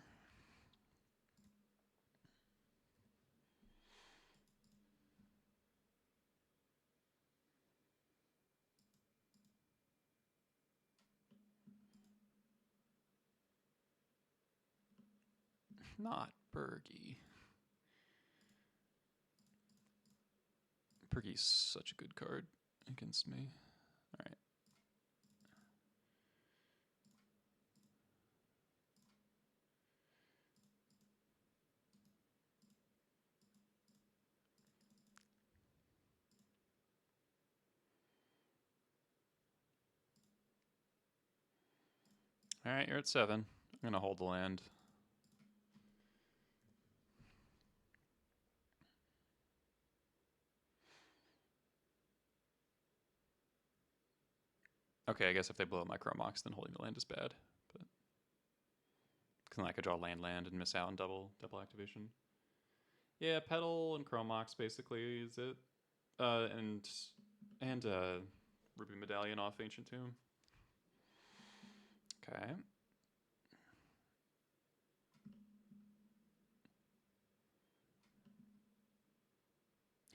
A: Not Bergie. Bergie's such a good card against me. All right. All right, you're at 7. I'm gonna hold the land. Okay, I guess if they blow up my Chromox, then holding the land is bad. But because then I could draw land and miss out on double activation. Yeah, Petal and Chromox basically is it. And Ruby Medallion off Ancient Tomb. Okay.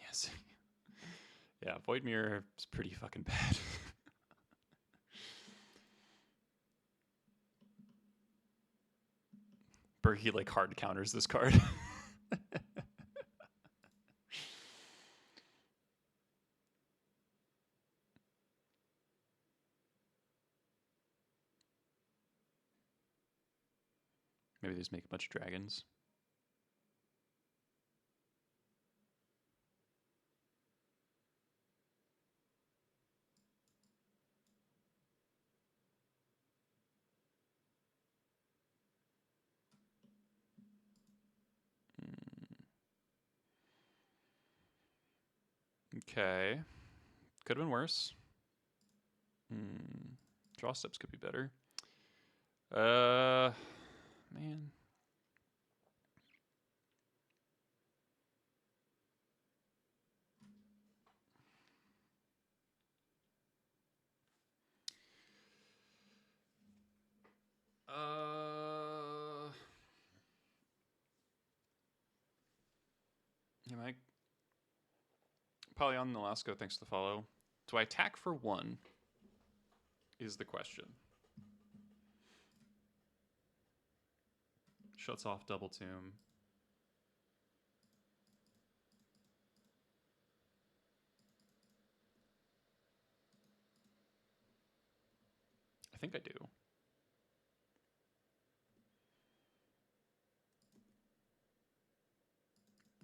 A: Yes. Yeah, Void Mirror is pretty fucking bad. Bergie like hard counters this card. Maybe they just make a bunch of dragons. Okay. Could have been worse. Draw steps could be better. Man. Yeah, Mike. Probably on Alaska, thanks for the follow. Do I attack for 1? Is the question. Shuts off Double Tomb. I think I do.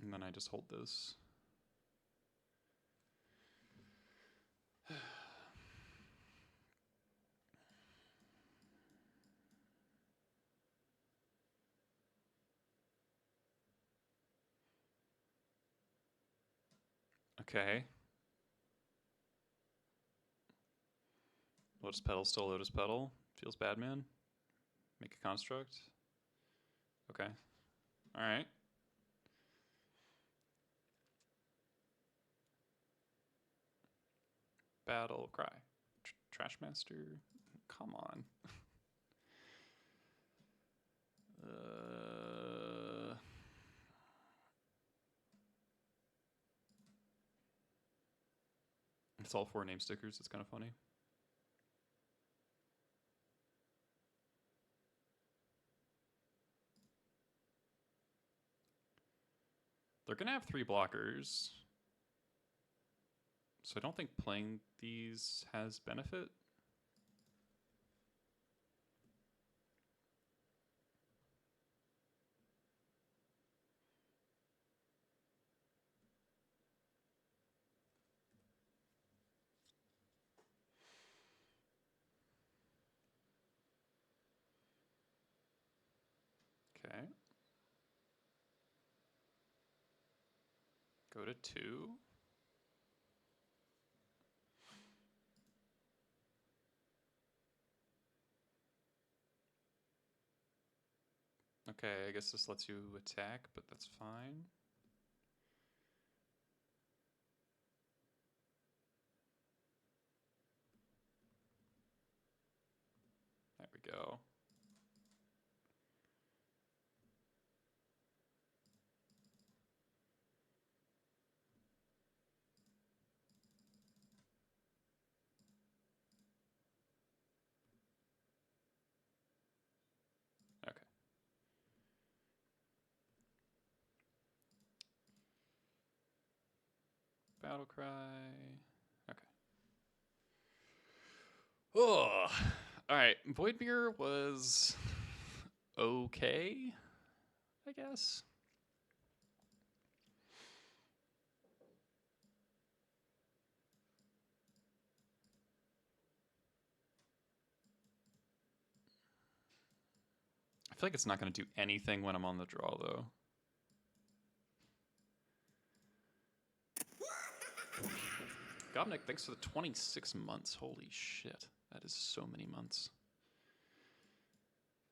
A: And then I just hold this. Okay. Lotus Petal, still Lotus Petal. Feels bad, man. Make a construct. Okay. Alright. Battle Cry. Trash Master. Come on. It's all 4 name stickers. It's kind of funny. They're going to have 3 blockers. So I don't think playing these has benefit. Okay. Go to 2. Okay, I guess this lets you attack, but that's fine. There we go. Okay. Battle cry. Okay. Oh, all right. Voidmere was okay, I guess. I feel like it's not going to do anything when I'm on the draw, though. Gobnik, thanks for the 26 months. Holy shit. That is so many months.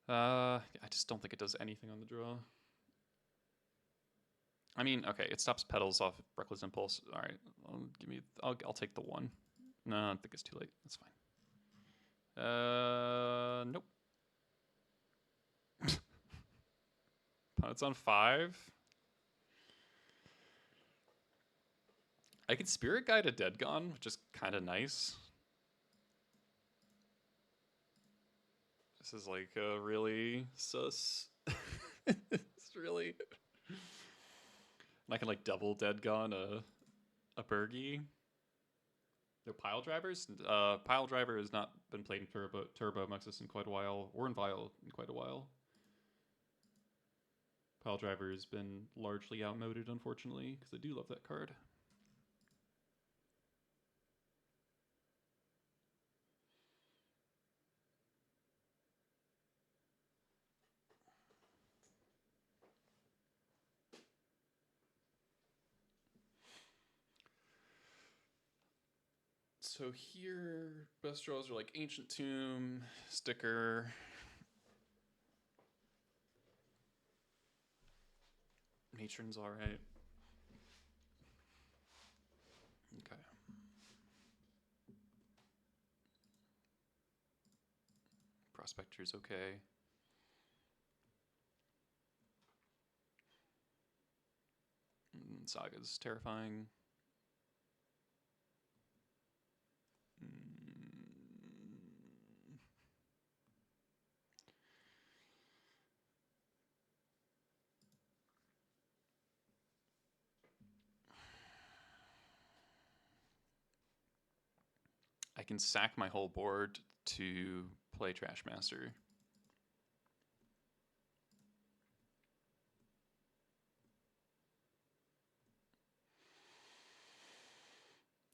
A: I just don't think it does anything on the draw. I mean, okay, it stops petals off Reckless Impulse. All right, I'll take the one. No, I think it's too late. That's fine. Nope. It's on 5. I could Spirit Guide a Dead Gone, which is kind of nice. This is like a really sus. It's really. And I can like double Dead Gone a Burgie. No Pile Drivers. Pile Driver has not been played in Turbo Muxus in quite a while, or in Vial in quite a while. Pile Driver has been largely outmoded, unfortunately, because I do love that card. So here, best draws are like Ancient Tomb, Sticker. Matron's alright. Okay. Prospector's okay. Saga's terrifying. I can sack my whole board to play Trash Master.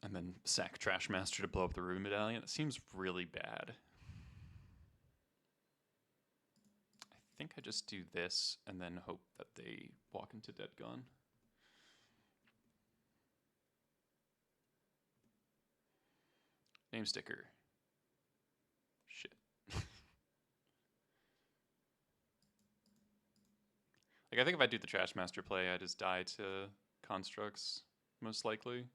A: And then sack Trash Master to blow up the Ruin Medallion. It seems really bad. I think I just do this and then hope that they walk into Dead Gone. Name sticker. Shit. Like, I think if I do the Trash Master play, I just die to constructs, most likely.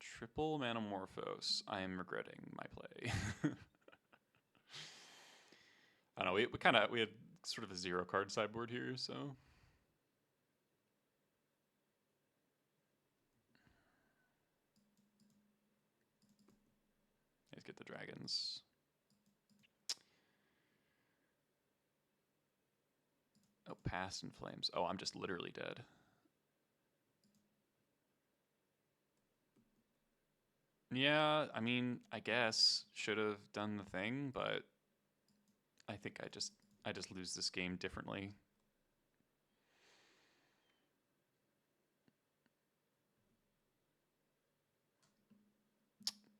A: Triple Manamorphose. I am regretting my play. I don't know, we had sort of a 0 card sideboard here, so. Let's get the dragons. Oh, Past in Flames. Oh, I'm just literally dead. Yeah, I mean, I guess should have done the thing, but I think I just lose this game differently.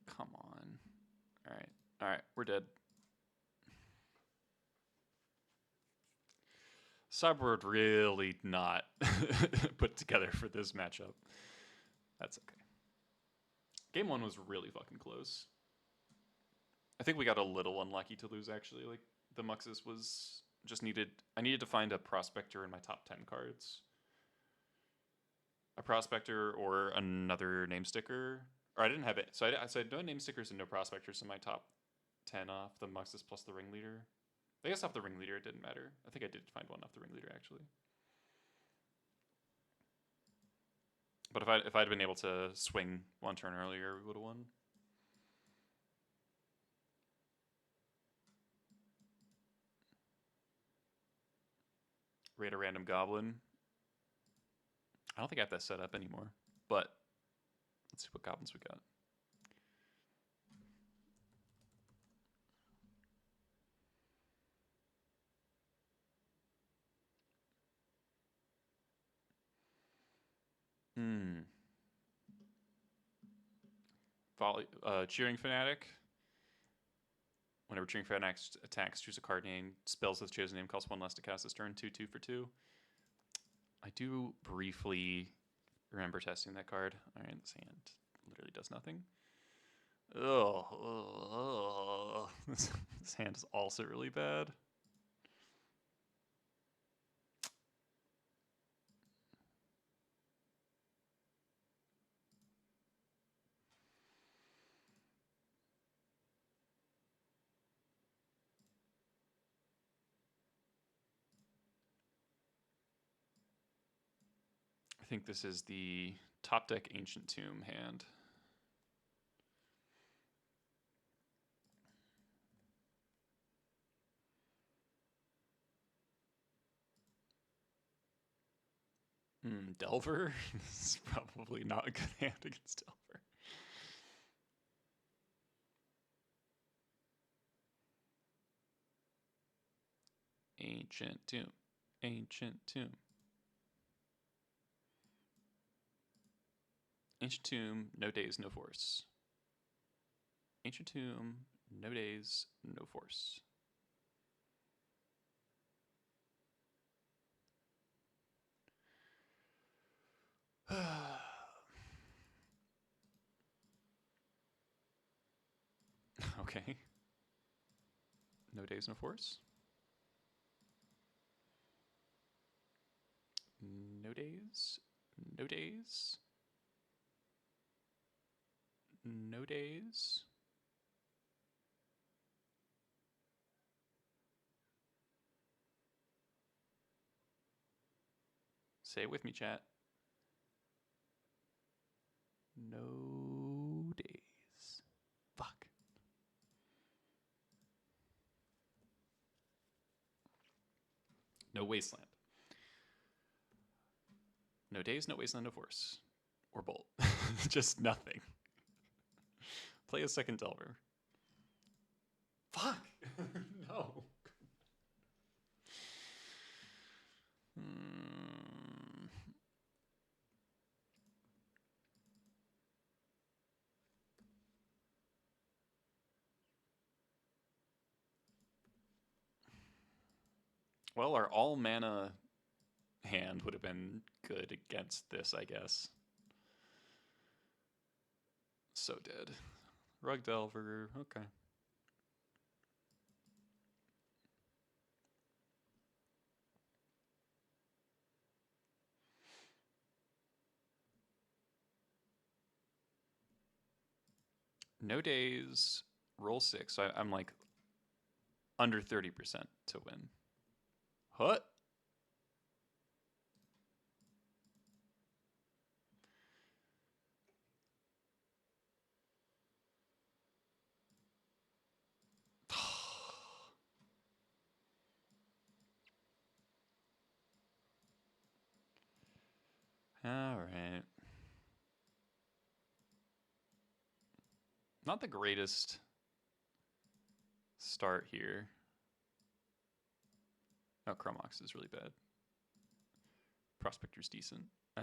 A: Come on. All right, we're dead. Sideboard really not put together for this matchup. That's okay. Game 1 was really fucking close. I think we got a little unlucky to lose, actually. Like, the Muxus was just I needed to find a Prospector in my top 10 cards. A Prospector or another name sticker. Or I didn't have it. So I said no name stickers and no Prospectors in my top 10 off the Muxus plus the Ringleader. I guess off the Ringleader it didn't matter. I think I did find one off the Ringleader actually. But if I'd been able to swing one turn earlier, we would have won. Raid a random goblin. I don't think I have that set up anymore, but let's see what goblins we got. Cheering Fanatic. Whenever Cheering Fanatic attacks, choose a card name. Spells with chosen name cost 1 less to cast this turn. 2/2 for 2. I do briefly remember testing that card. All right, this hand literally does nothing. This hand is also really bad. I think this is the top deck Ancient Tomb hand. Delver? This is probably not a good hand against Delver. Ancient Tomb. Ancient Tomb. Ancient Tomb, no days, no force. Ancient Tomb, no days, no force. Okay. No days, no force. No days, no days. No days. Say it with me, chat. No days. Fuck. No wasteland. No days, no wasteland, no force. Or bolt. Just nothing. Play a second Delver. Fuck! No. Well, our all mana hand would have been good against this, I guess. So dead. Rug Delver, okay. No days, roll 6. So I'm like under 30% to win. What? All right. Not the greatest start here. Oh, Chromox is really bad. Prospector's decent. I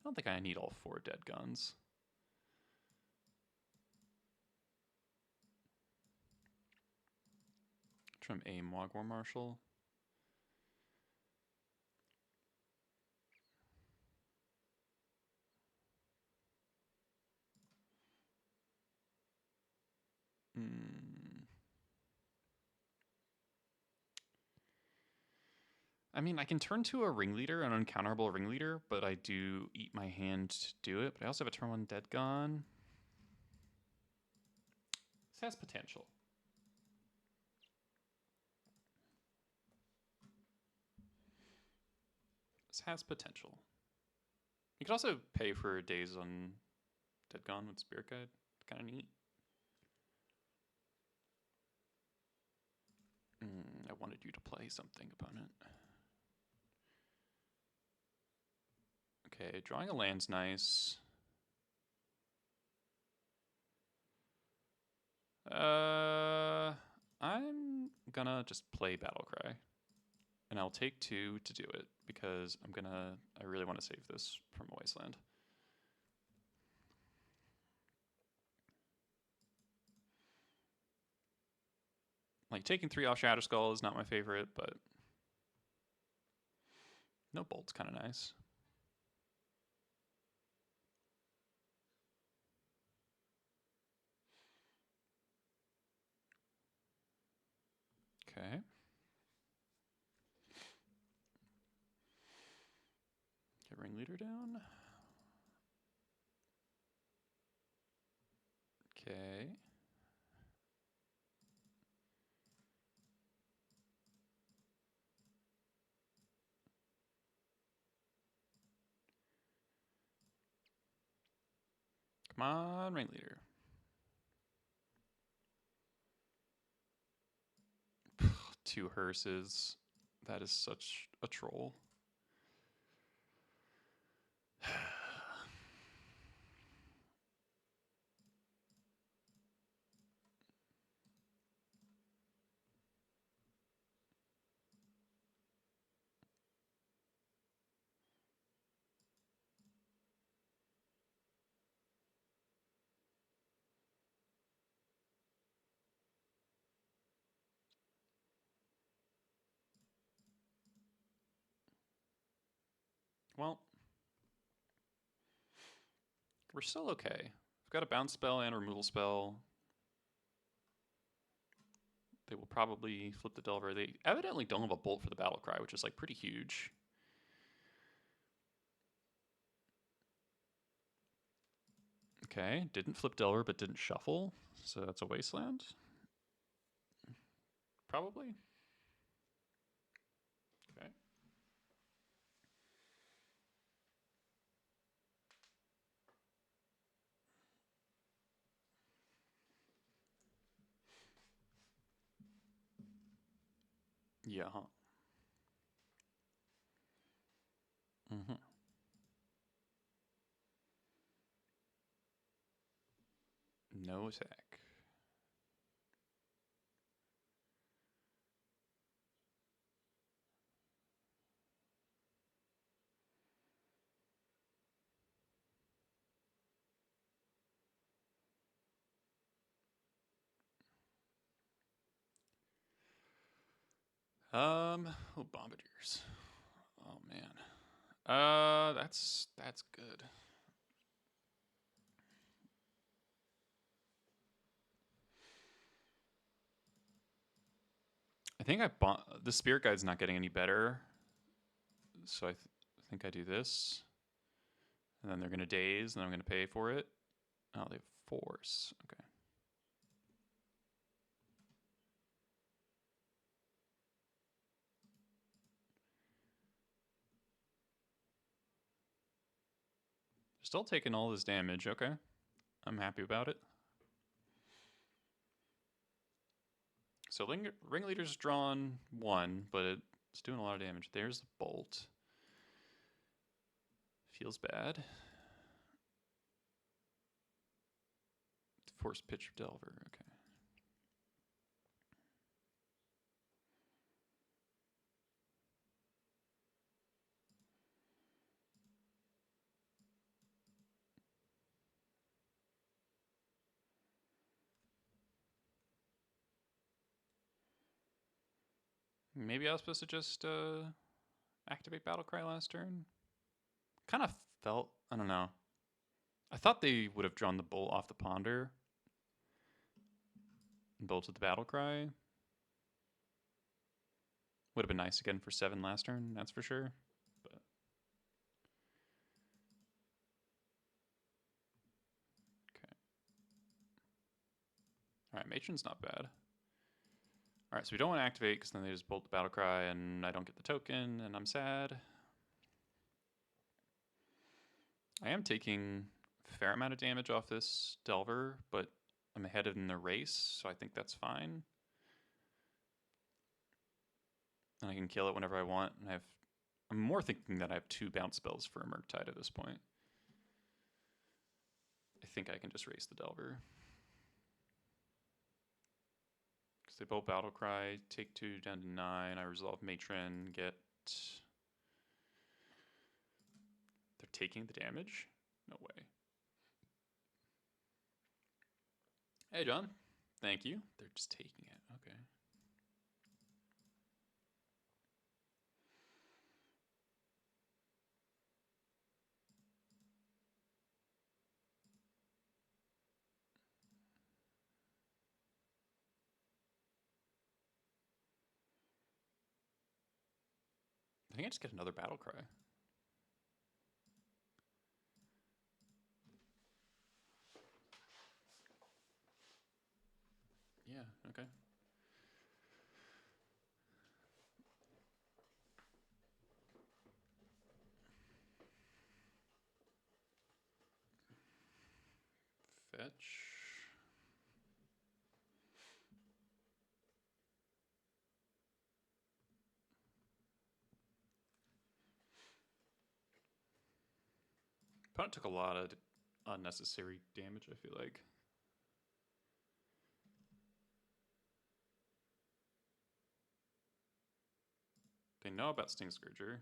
A: don't think I need all 4 dead guns. Trim a Mogwar Marshal. I mean, I can turn to a ringleader, an uncounterable ringleader, but I do eat my hand to do it. But I also have a turn 1 dead gone. This has potential. This has potential. You could also pay for days on dead gone with Spirit Guide. Kind of neat. I wanted you to play something, opponent. Okay, drawing a land's nice. I'm gonna just play Battlecry. And I'll take 2 to do it, because I really want to save this from a wasteland. Like, taking 3 off Shatter Skull is not my favorite, but no bolt's kind of nice. Okay. Get Ringleader down. Okay. Come on, Ringleader. Two hearses. That is such a troll. Well, we're still okay. We've got a bounce spell and a removal spell. They will probably flip the Delver. They evidently don't have a bolt for the Battle Cry, which is like pretty huge. Okay, didn't flip Delver, but didn't shuffle. So that's a wasteland. Probably. Okay. Yeah, huh? Mm-hmm. No attack. Oh, Bombardiers. Oh man. That's good. I think the Spirit Guide's not getting any better, so I think I do this, and then they're gonna daze, and I'm gonna pay for it. Oh, they have force. Okay. Still taking all this damage. Okay, I'm happy about it. So Ringleader's drawn 1, but it's doing a lot of damage. There's the bolt. Feels bad. Force pitch Delver. Okay. Maybe I was supposed to just activate Battlecry last turn. Kind of felt, I don't know. I thought they would have drawn the bolt off the Ponder. And bolted the battle cry. Would have been nice again for 7 last turn, that's for sure. But okay. Alright, Matron's not bad. Alright, so we don't want to activate because then they just bolt the battle cry and I don't get the token and I'm sad. I am taking a fair amount of damage off this Delver, but I'm ahead in the race, so I think that's fine. And I can kill it whenever I want. And I'm more thinking that I have 2 bounce spells for a Murktide at this point. I think I can just race the Delver. Because they both battle cry, take 2 down to 9. I resolve Matron, get. They're taking the damage? No way. Hey, John. Thank you. They're just taking it. Okay. I think I just get another battle cry. Yeah, okay. Fetch. Opponent took a lot of unnecessary damage, I feel like. They know about Sting Scourger.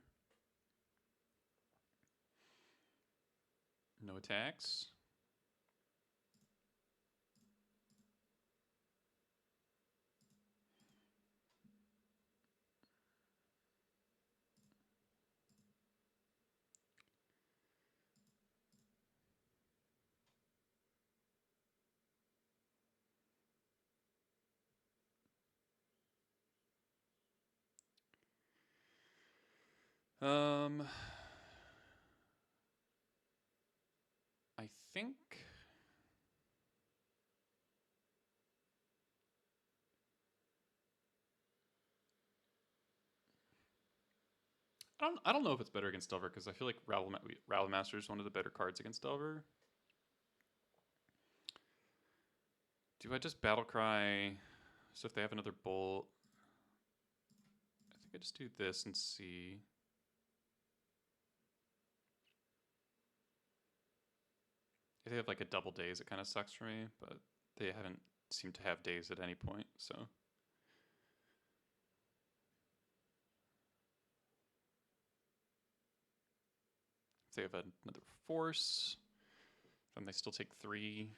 A: No attacks. I think I don't know if it's better against Delver because I feel like Rabble Master is one of the better cards against Delver. Do I just battle cry? So if they have another bolt, I think I just do this and see. If they have like a double daze, it kind of sucks for me, but they haven't seemed to have days at any point, so. If they have another force, then they still take 3.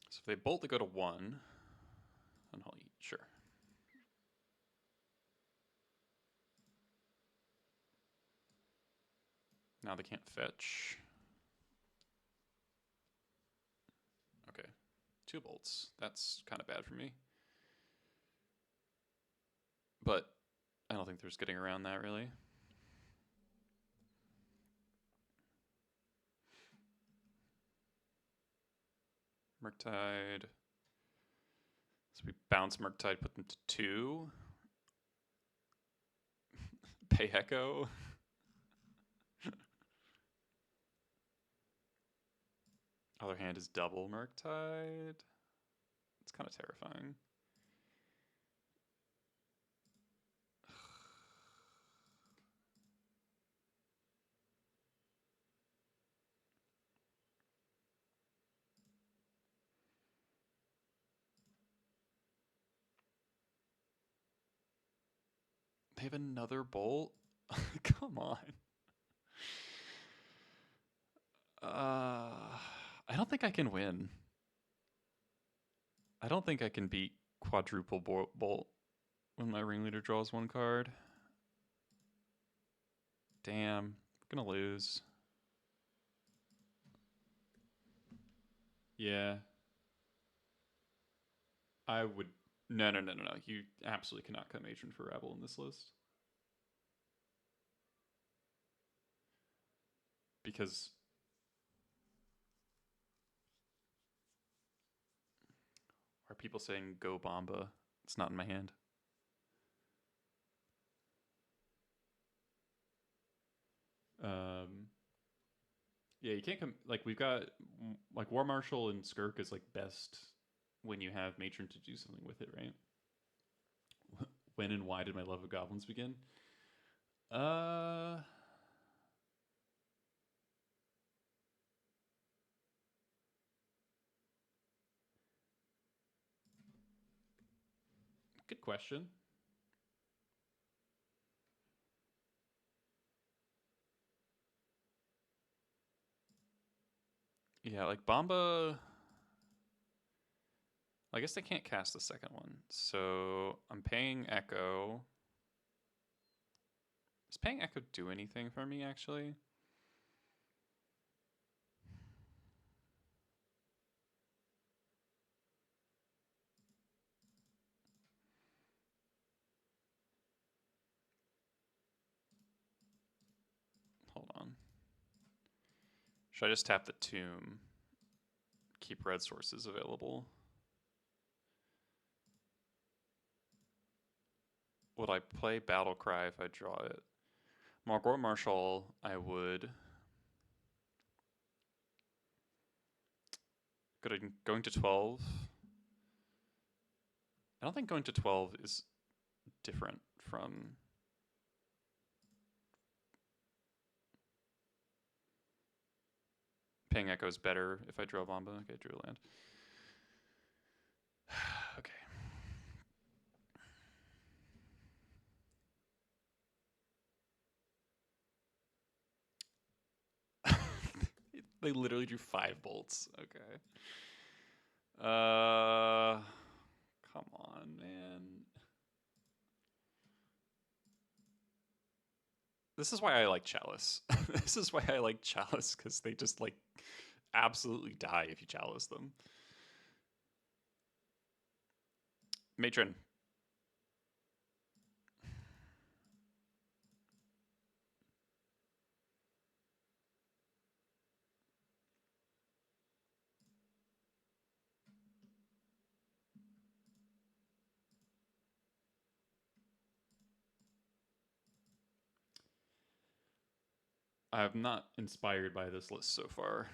A: So if they bolt, they go to 1. And I'll eat, sure. Now they can't fetch. Okay, 2 bolts. That's kind of bad for me. But I don't think there's getting around that really. Murktide. So we bounce Murktide, put them to 2. Pay Echo. Other hand is double Murktide. It's kind of terrifying. have another bolt? Come on. I don't think I can win. I don't think I can beat quadruple bolt when my ringleader draws one card. Damn, I'm gonna lose. Yeah. I would... No. You absolutely cannot cut Matron for Rebel in this list. Because... Are people saying go Bomba? It's not in my hand. Yeah, you can't come... Like, we've got... Like, War Marshal and Skirk is, like, best when you have Matron to do something with it, right? When and why did my love of goblins begin? Good question. Yeah, like Bomba... I guess they can't cast the second one. So I'm paying Echo. Does paying Echo do anything for me, actually? Hold on. Should I just tap the Tomb? Keep red sources available. Would I play Battle Cry if I draw it? War Marshal, I would. Going to 12. I don't think going to 12 is different from... Paying Echo is better if I draw Bomba. Okay, drew a land. Okay. They literally drew 5 bolts. Okay. Come on, man. This is why I like Chalice. This is why I like Chalice, because they just, like, absolutely die if you Chalice them. Matron. I'm not inspired by this list so far.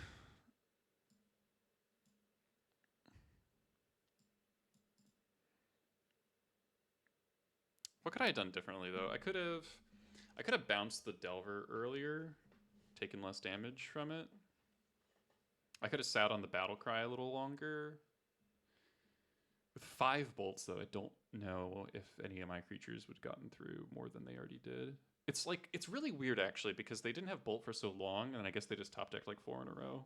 A: What could I have done differently, though? I could have bounced the Delver earlier, taken less damage from it. I could have sat on the Battle Cry a little longer. With 5 bolts, though, I don't know if any of my creatures would have gotten through more than they already did. It's like, it's really weird, actually, because they didn't have bolt for so long, and I guess they just top decked like 4 in a row.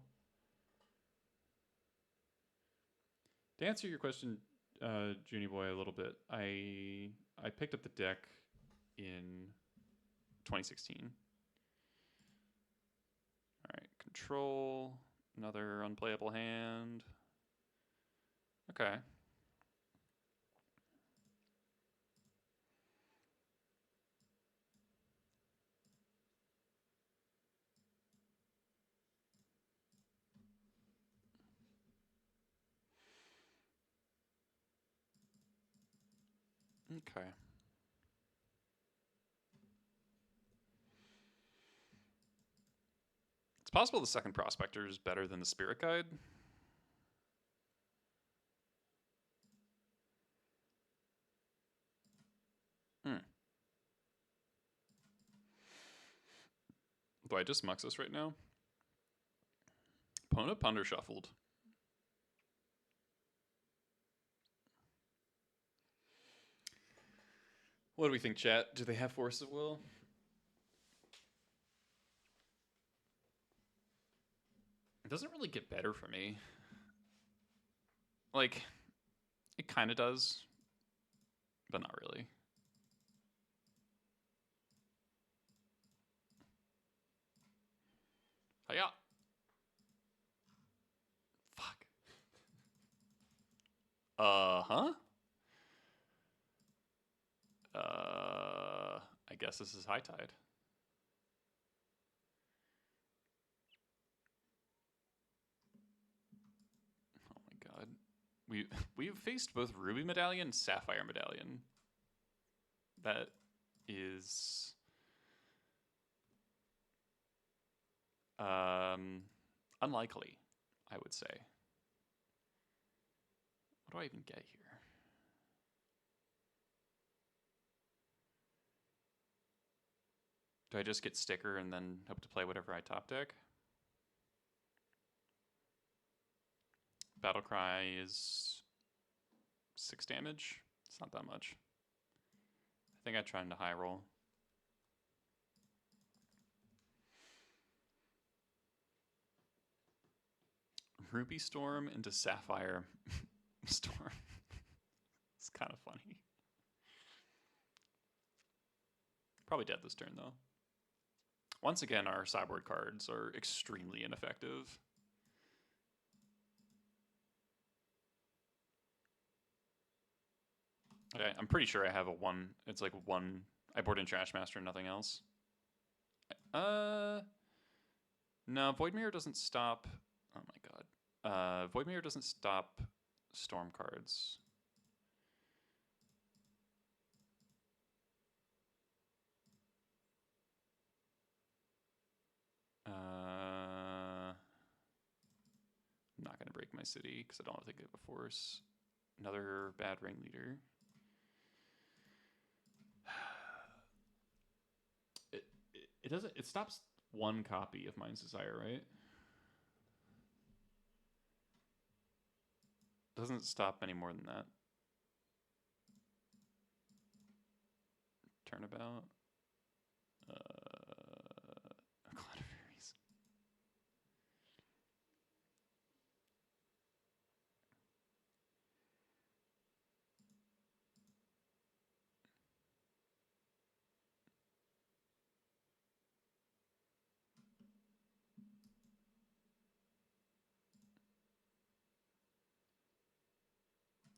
A: To answer your question, Junie Boy, a little bit, I picked up the deck in 2016. All right, control, another unplayable hand. Okay. Okay. It's possible the second Prospector is better than the Spirit Guide. Do I just Muxus right now? Opponent Ponder shuffled. What do we think, chat? Do they have Force of Will? It doesn't really get better for me. Like, it kind of does, but not really. Hiya! Fuck. Huh? I guess this is High Tide. Oh my god. We've faced both Ruby Medallion and Sapphire Medallion. That is unlikely, I would say. What do I even get here? Do I just get sticker and then hope to play whatever I top deck? Battlecry is 6 damage. It's not that much. I think I try into high roll. Ruby Storm into Sapphire Storm. It's kind of funny. Probably dead this turn though. Once again, our sideboard cards are extremely ineffective. Okay, I'm pretty sure I have a 1. It's like 1. I board in Trash Master and nothing else. No, Void Mirror doesn't stop. Oh my god. Void Mirror doesn't stop Storm cards. I'm not going to break my city because I don't think I have a force. Another bad ringleader. It doesn't. It stops 1 copy of Mind's Desire, right? Doesn't stop any more than that. Turnabout. A Cloud of Fairies.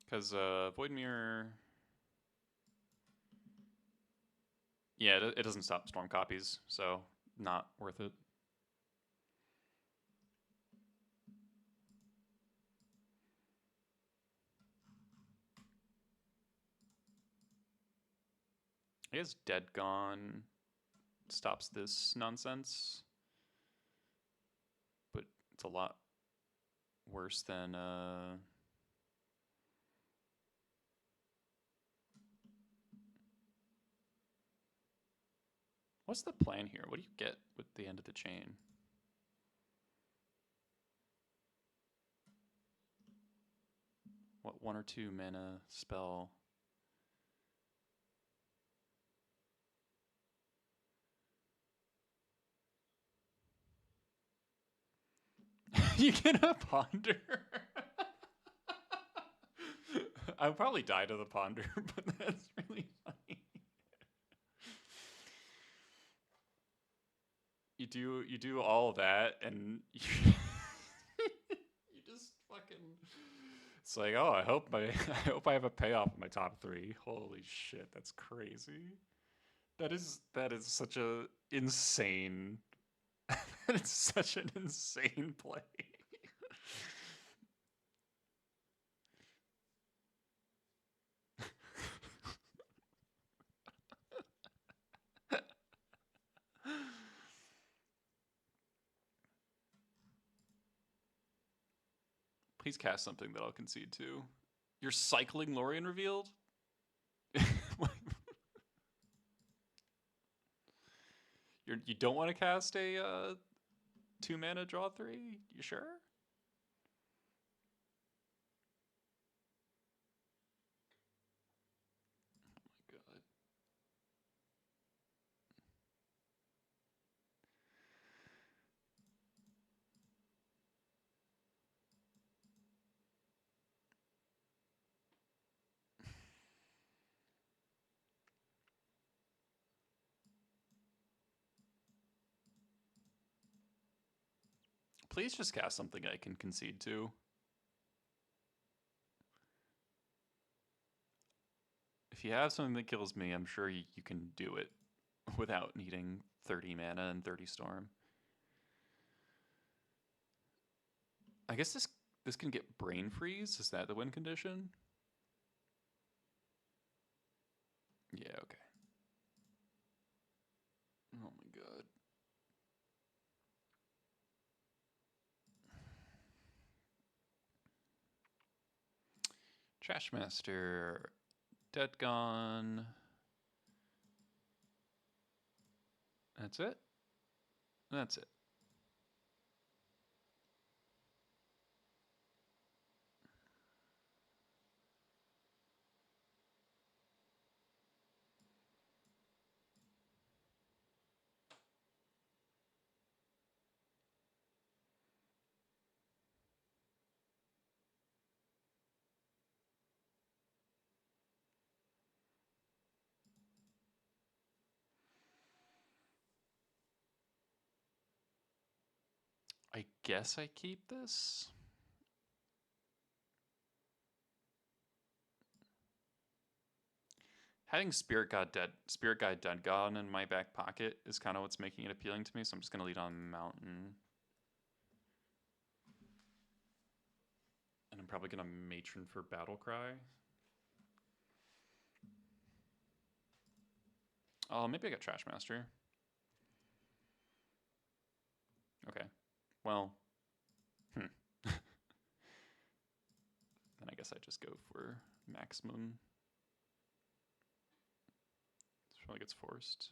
A: Because Void Mirror. Yeah, it doesn't stop Storm copies, so not worth it. I guess Dead Gone stops this nonsense, but it's a lot worse than what's the plan here? What do you get with the end of the chain? What 1 or 2 mana spell? You get a Ponder. I'll probably die to the Ponder, but that's really funny. You do all that and you just fucking. It's like, oh, I hope I have a payoff in my top 3. Holy shit, that's crazy. That is such a insane. That is such an insane play. Please cast something that I'll concede to. You're cycling Lorien Revealed? You don't want to cast a 2 mana draw 3? You sure? Oh my god. Please just cast something I can concede to. If you have something that kills me, I'm sure you can do it without needing 30 mana and 30 storm. I guess this can get brain freeze. Is that the win condition? Yeah, okay. Oh my god. Trashmaster, Dead Gone. That's it? That's it. I guess I keep this. Having Spirit Guide Dead Gone in my back pocket is kind of what's making it appealing to me, so I'm just gonna lead on Mountain. And I'm probably gonna Matron for Battle Cry. Oh, maybe I got Trashmaster. Okay. Well. Then I guess I just go for Maximum. This probably gets forced.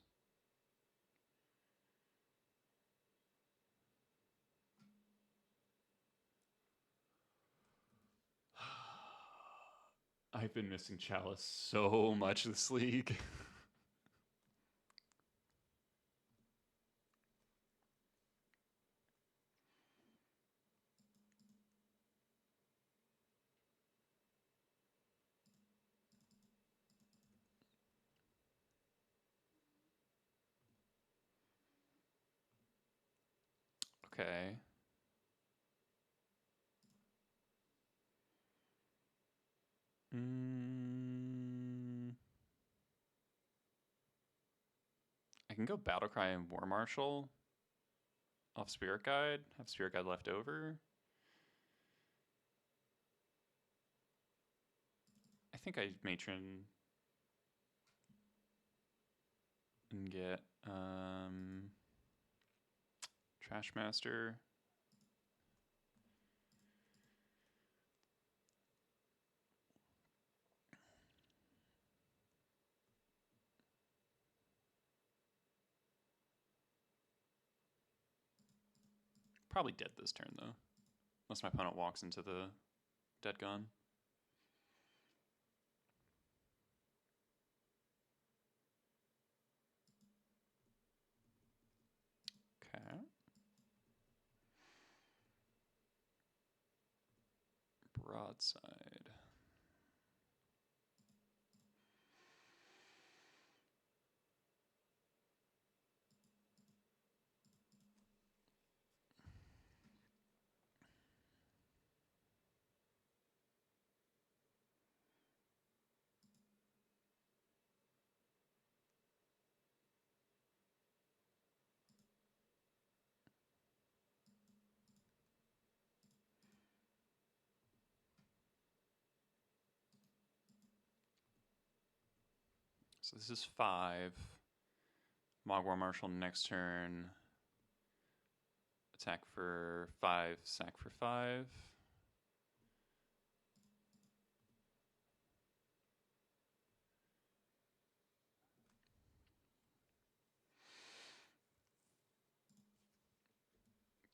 A: I've been missing Chalice so much this league. Okay. I can go Battlecry and War Marshal off Spirit Guide. Have Spirit Guide left over. I think I Matron and get Trashmaster. Probably dead this turn though, unless my opponent walks into the Dead Gone. Okay. Broadside. So this is 5. Mogwar Marshal next turn. Attack for 5, sack for 5.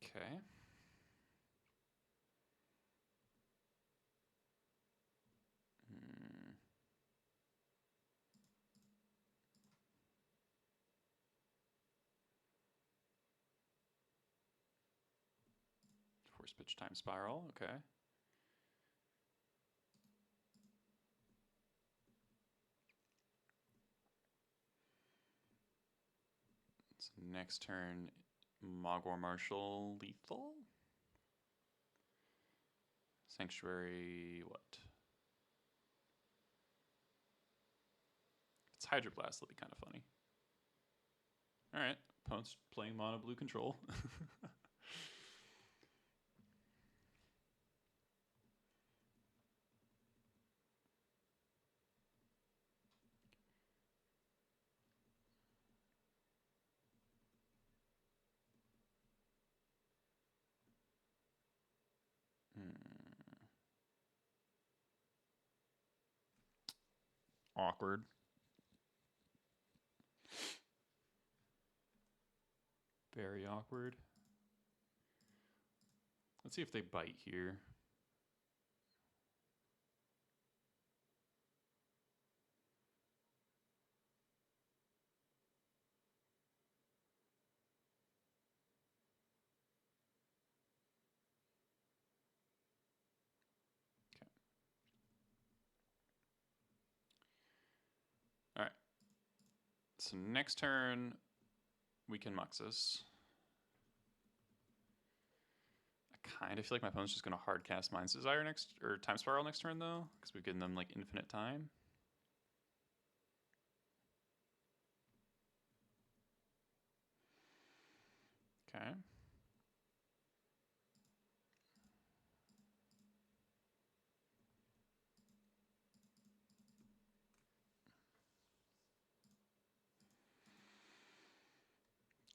A: Okay. Force pitch time spiral, okay. So next turn, Mogwar Marshal lethal. Sanctuary, what? It's Hydroblast, that'll be kind of funny. Alright, opponent's playing mono blue control. Awkward. Very awkward. Let's see if they bite here. Okay. All right. So next turn, we can Muxus. I kind of feel like my opponent's just going to hard cast Mind's Desire next, or Time Spiral next turn though, because we've given them like infinite time. Okay.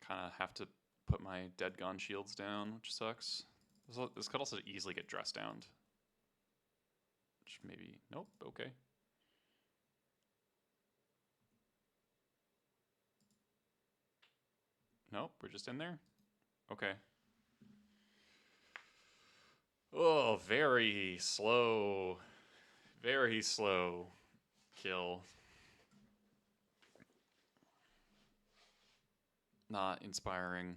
A: Kind of have to put my Dead Gone shields down, which sucks. This could also easily get dressed down. Which maybe, nope, okay. Nope, we're just in there? Okay. Oh, very slow. Very slow kill. Not inspiring.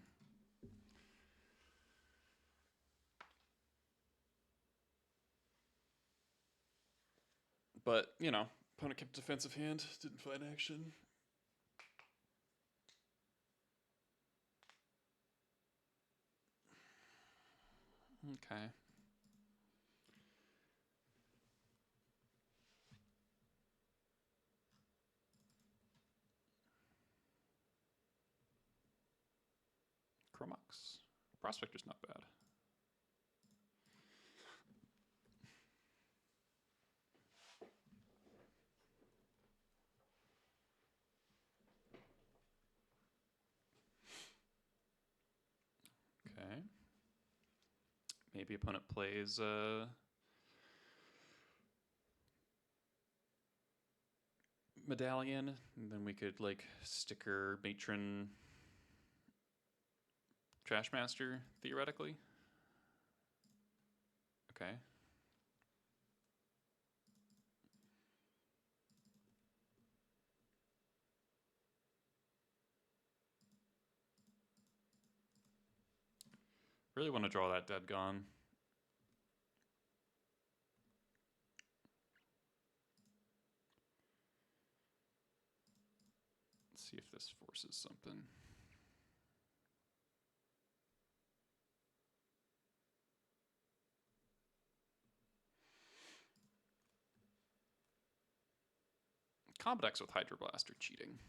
A: But, you know, opponent kept defensive hand, didn't find action. Okay. Chromox. Prospector's not bad. Okay. Maybe opponent plays Medallion, and then we could like sticker Matron Trashmaster, theoretically. Okay. Really want to draw that Dead Gone. Let's see if this forces something. Combat decks with Hydroblast are cheating.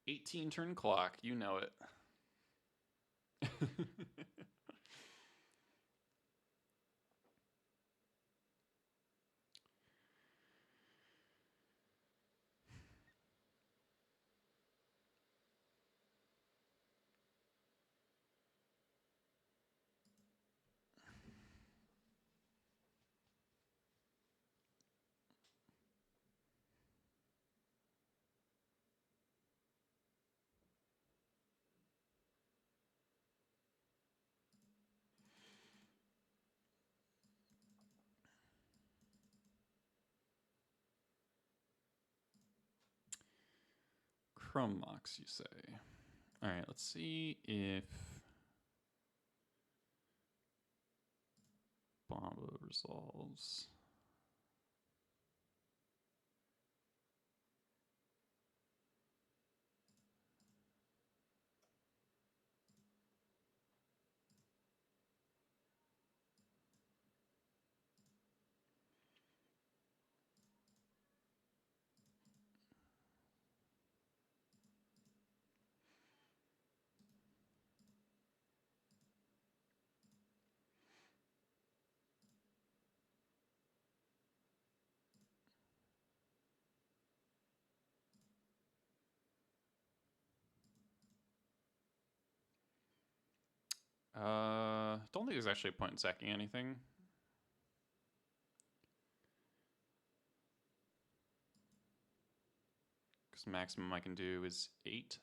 A: $18-turn clock, you know it. Chromox, you say. All right, let's see if Bomba resolves. Don't think there's actually a point in sacking anything. Because the maximum I can do is 8.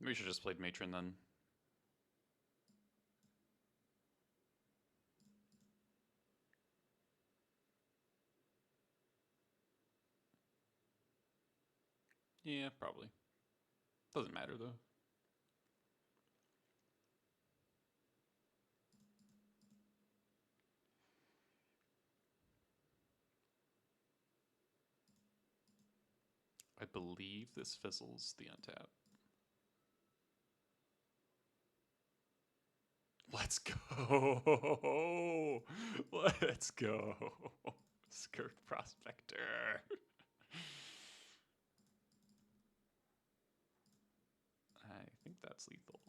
A: We should just played Matron then. Yeah, probably. Doesn't matter though. I believe this fizzles the untap. Let's go! Let's go! Skirt Prospector! I think that's lethal.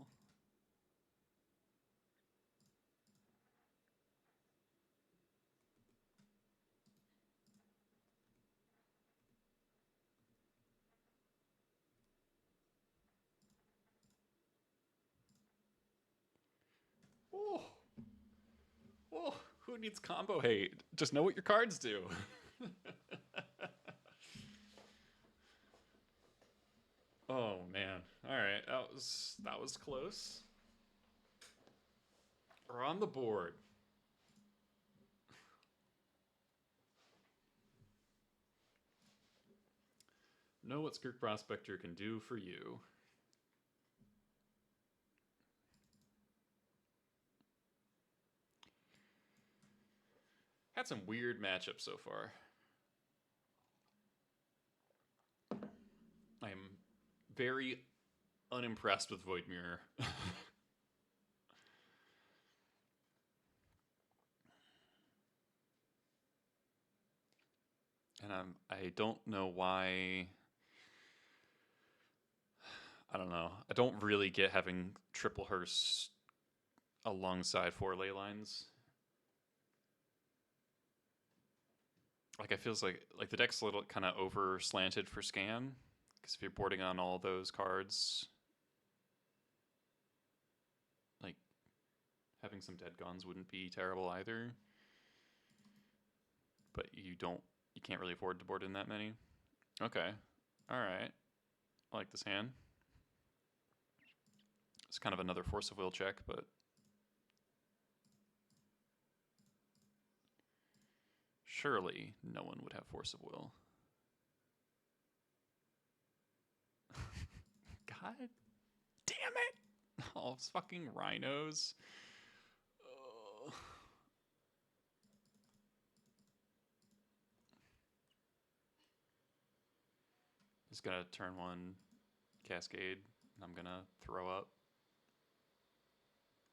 A: Oh! Oh! Who needs combo hate? Just know what your cards do. Oh man. Alright, that was close. We're on the board. Know what Skirk Prospector can do for you. Had some weird matchups so far. I am very unimpressed with Void Mirror. And I don't know why. I don't know. I don't really get having triple hearse alongside 4 ley lines. Like, it feels like the deck's a little kind of over slanted for scan. Because if you're boarding on all those cards, like, having some dead guns wouldn't be terrible either. But you can't really afford to board in that many. Okay. Alright. I like this hand. It's kind of another force of will check, but surely no one would have force of will. God damn it! Oh, it's fucking rhinos. Just gonna turn 1 cascade, and I'm gonna throw up.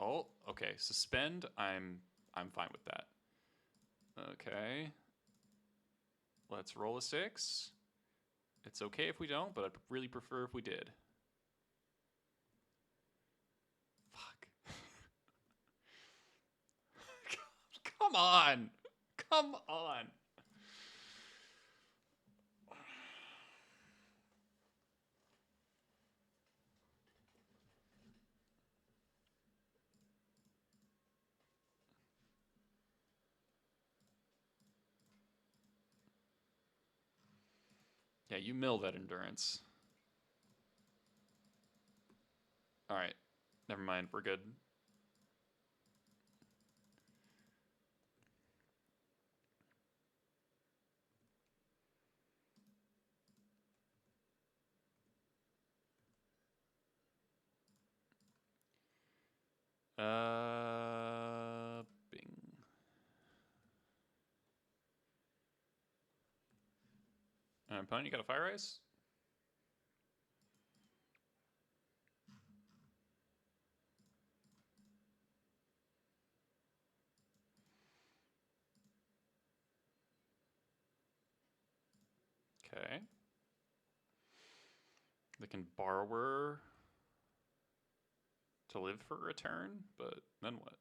A: Oh, okay. Suspend. I'm fine with that. Okay. Let's roll a 6. It's okay if we don't, but I'd really prefer if we did. Fuck. Come on. Come on. Yeah, you mill that endurance. All right. Never mind. We're good. Bing. Opponent, you got a fire ice? Okay. They can borrower to live for a turn, but then what?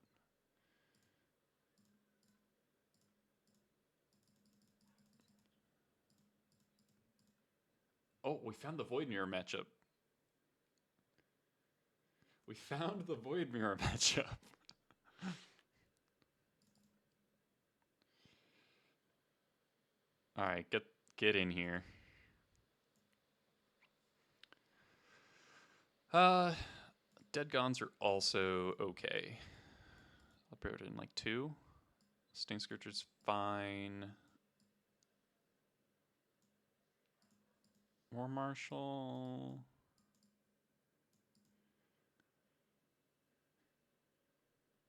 A: Oh, we found the Void Mirror matchup. We found the Void Mirror matchup. All right, get in here. Dead Gons are also okay. I'll put it in like 2. Sting Scourger's fine. War Marshal.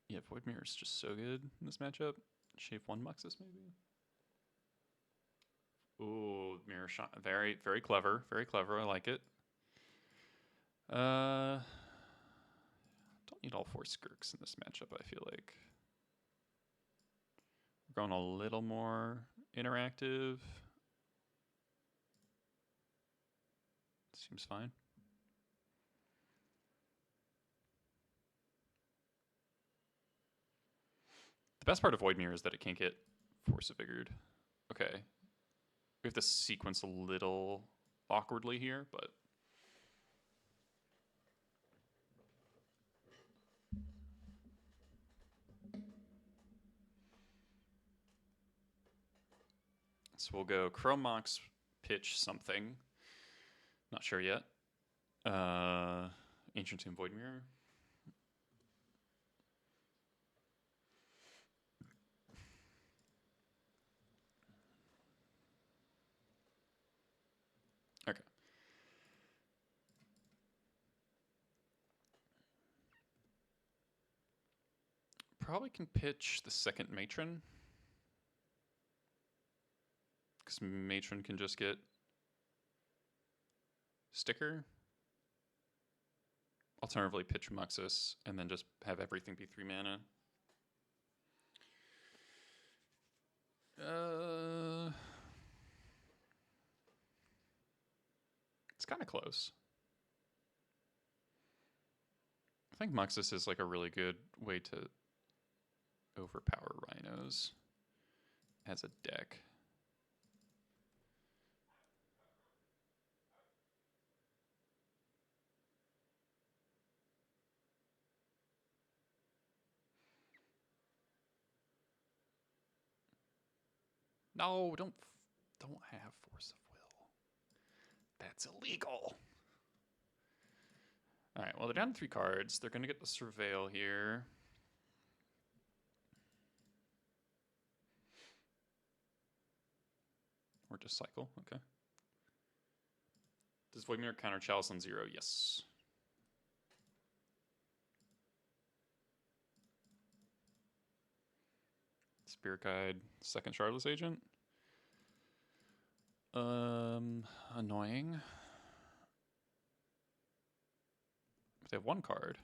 A: Yeah, Void Mirror is just so good in this matchup. Shave 1 Muxus maybe. Ooh, Mirror Shot. Very, very clever. Very clever. I like it. Don't need all 4 Skirks in this matchup, I feel like. We're going a little more interactive. Seems fine. The best part of Void Mirror is that it can't get Force of Figured. Okay. We have to sequence a little awkwardly here, but... So we'll go Chrome Mox, pitch something. Not sure yet. Ancient Tomb Void Mirror. Okay. Probably can pitch the second Matron. Because Matron can just get Sticker. Alternatively, pitch Muxus and then just have everything be 3 mana. It's kind of close. I think Muxus is like a really good way to overpower Rhinos as a deck. No, don't have Force of Will. That's illegal. All right, well, they're down to 3 cards. They're going to get the Surveil here. Or just cycle, okay. Does Void Mirror counter Chalice on 0? Yes. Spirit Guide, second Shardless Agent. Annoying. But they have 1 card.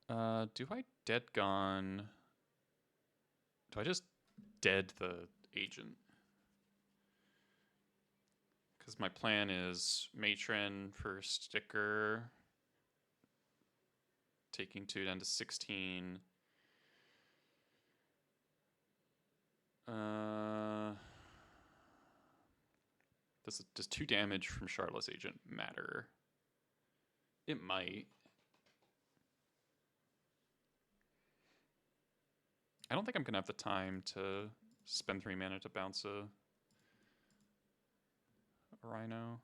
A: Do I dead gone? Do I just dead the agent? Because my plan is Matron for Sticker, taking 2 down to 16. Does 2 damage from Shardless Agent matter? It might. I don't think I'm gonna have the time to spend 3 mana to bounce a Rhino.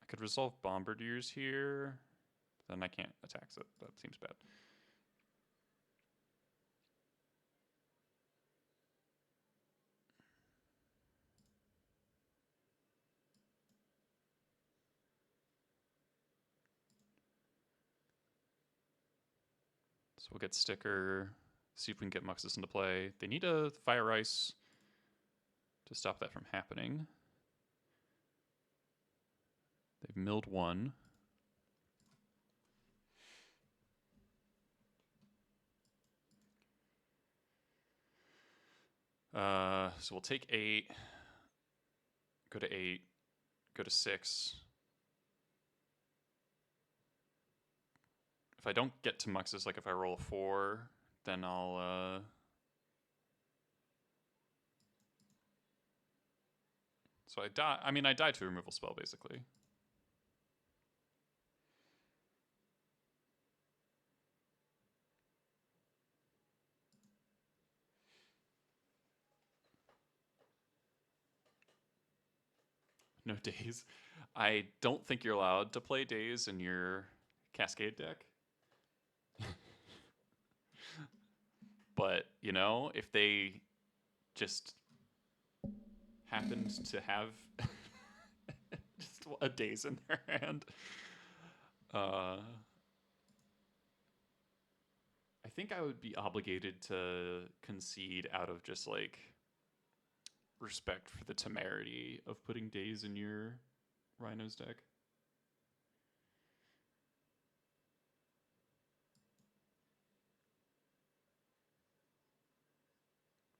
A: I could resolve Bombardiers here, but then I can't attack it. That seems bad. So we'll get Sticker, see if we can get Muxus into play. They need a Fire Ice to stop that from happening. They've milled 1. So we'll take 8, go to 8, go to 6. if I don't get to Muxus, like if I roll a 4, then I'll so I die. I mean, I die to a removal spell basically. No days. I don't think you're allowed to play days in your Cascade deck. But, you know, if they just happened to have just a days in their hand, I think I would be obligated to concede out of just like respect for the temerity of putting days in your Rhino's deck.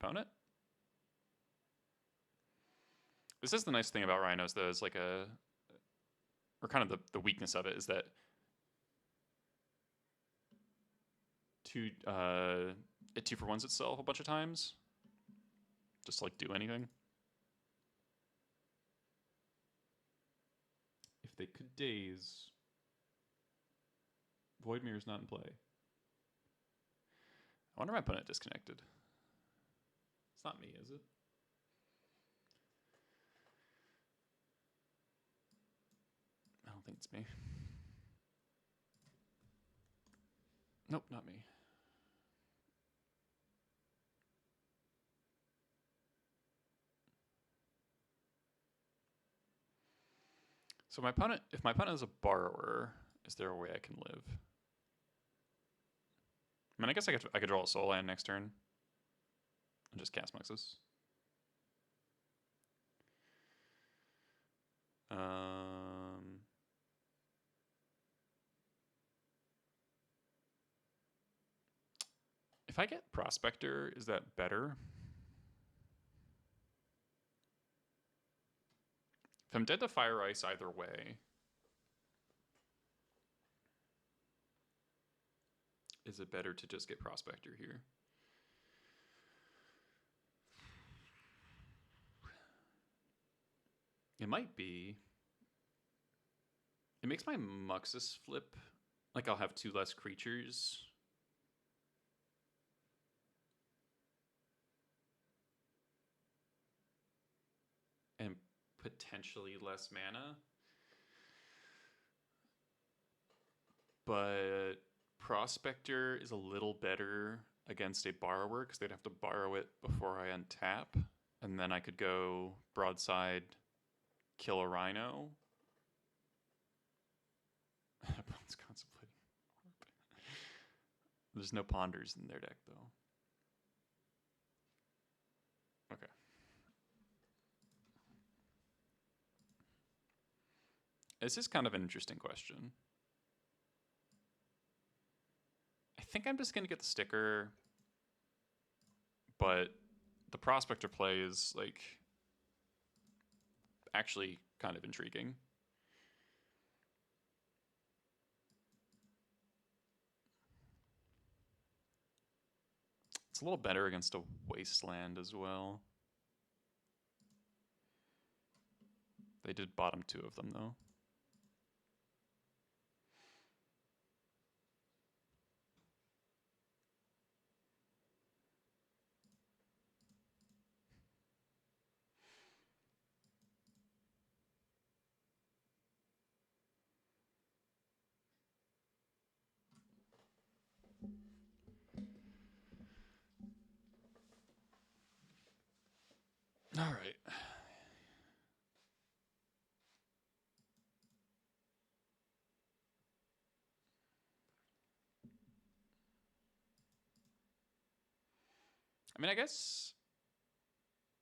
A: Opponent? This is the nice thing about Rhinos, though, is like or kind of the weakness of it is that it 2-for-1s itself a bunch of times. Just to, like, do anything. If they could daze, Void Mirror's not in play. I wonder if my opponent disconnected. It's not me, is it? I don't think it's me. Nope, not me. So my opponent, if my opponent is a borrower, is there a way I can live? I mean, I guess I could draw a soul land next turn and just cast Muxus. If I get Prospector, is that better? If I'm dead to Fire Ice either way, is it better to just get Prospector here? It might be. It makes my Muxus flip. Like I'll have 2 less creatures. And potentially less mana. But Prospector is a little better against a borrower because they'd have to borrow it before I untap. And then I could go broadside, kill a Rhino. Opponent's contemplating. There's no ponders in their deck, though. Okay. This is kind of an interesting question. I think I'm just going to get the sticker, but the Prospector play is, like, actually kind of intriguing. It's a little better against a Wasteland as well. They did bottom 2 of them, though. All right. I mean, I guess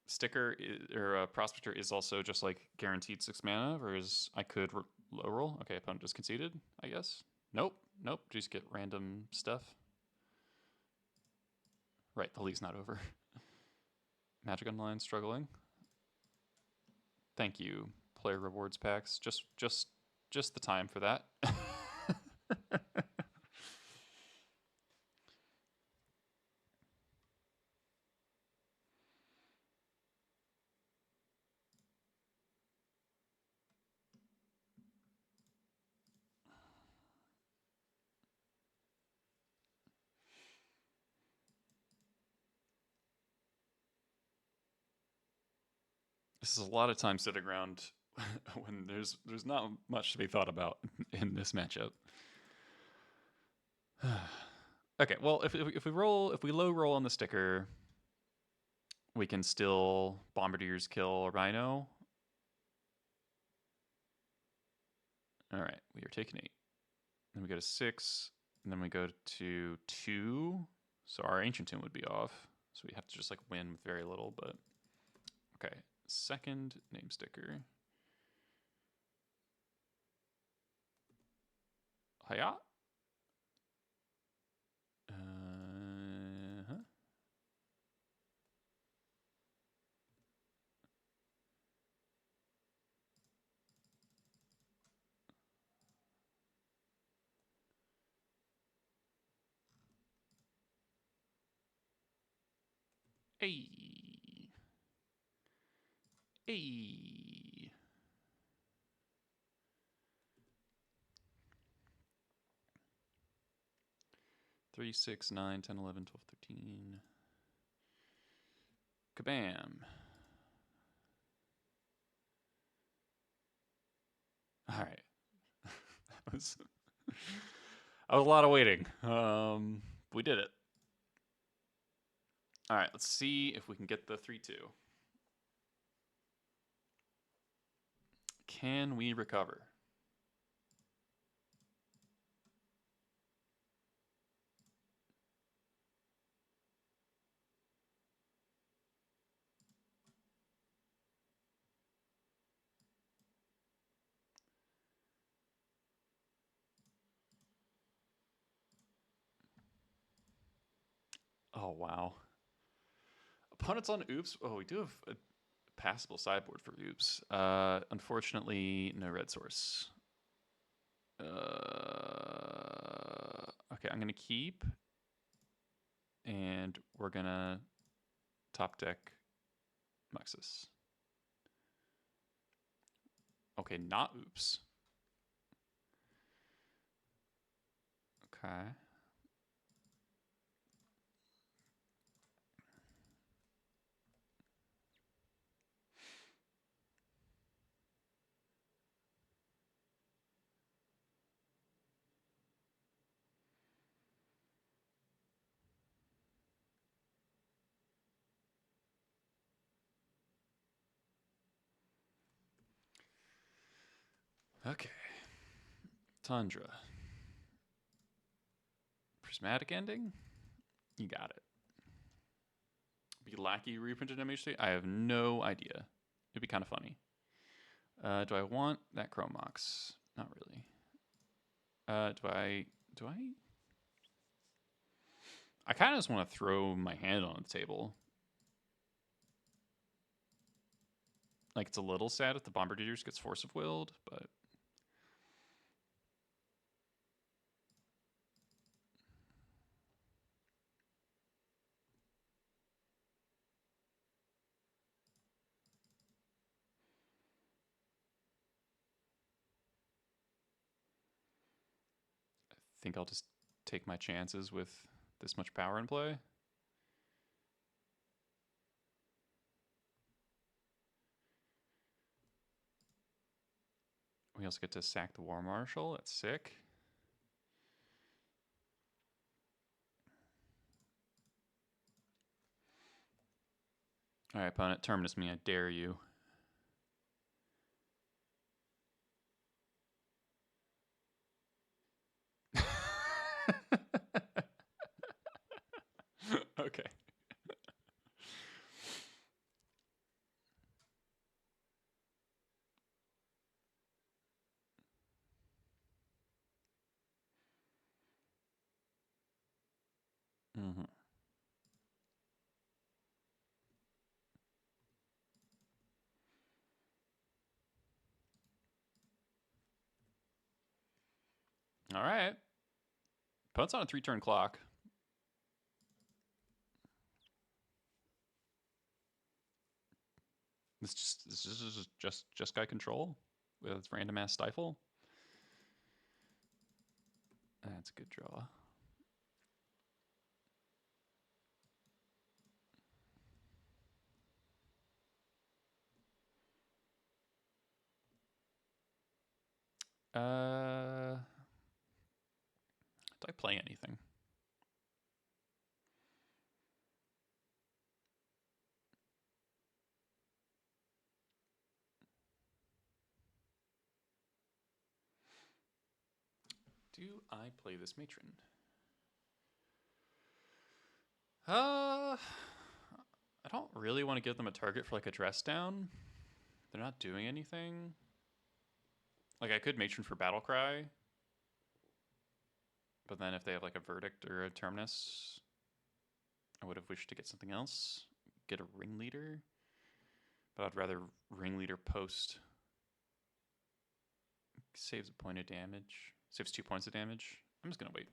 A: sticker or Prospector is also just like guaranteed 6 mana, whereas I could low roll. Okay, opponent just conceded, I guess. Nope, nope, just get random stuff. Right, the league's not over. Magic Online struggling. Thank you, player rewards packs. Just the time for that. This is a lot of time sitting around when there's not much to be thought about in this matchup. Okay, well, if we low roll on the sticker, we can still Bombardiers kill a Rhino. All right, we are taking 8. Then we go to 6, and then we go to 2. So our Ancient Tomb would be off. So we have to just like win with very little, but okay. Second name sticker. Hiya. Huh? Hey. Hey. Three, 6, 9, 10, 11, 12, 13. Kabam. All right. that was a lot of waiting. We did it. All right, let's see if we can get the 3-2. Can we recover? Oh, wow. Opponents on Oops. Oh, we do have a passable sideboard for Oops. Unfortunately, no red source. Okay, I'm going to keep. And we're going to top deck Muxus. Okay, not Oops. Okay. Okay. Tundra. Prismatic ending? You got it. Be lackey reprinted MHC? I have no idea. It'd be kind of funny. Do I want that Chrome Mox? Not really. Do I? I kind of just want to throw my hand on the table. Like, it's a little sad if the Bombardiers gets Force of Willed, but... I think I'll just take my chances with this much power in play. We also get to sack the War Marshal. That's sick. All right, opponent, Terminus me. I dare you. Okay. Mm-hmm. All right. Opponent's on a 3-turn clock. This is just Jeskai Control with random ass stifle. That's a good draw. Did I play anything? Do I play this matron? I don't really want to give them a target for like a dress down. They're not doing anything. Like I could matron for battle cry, but then if they have like a verdict or a terminus, I would have wished to get something else. Get a ringleader, but I'd rather ringleader post. Saves a point of damage. Saves 2 points of damage. I'm just gonna wait.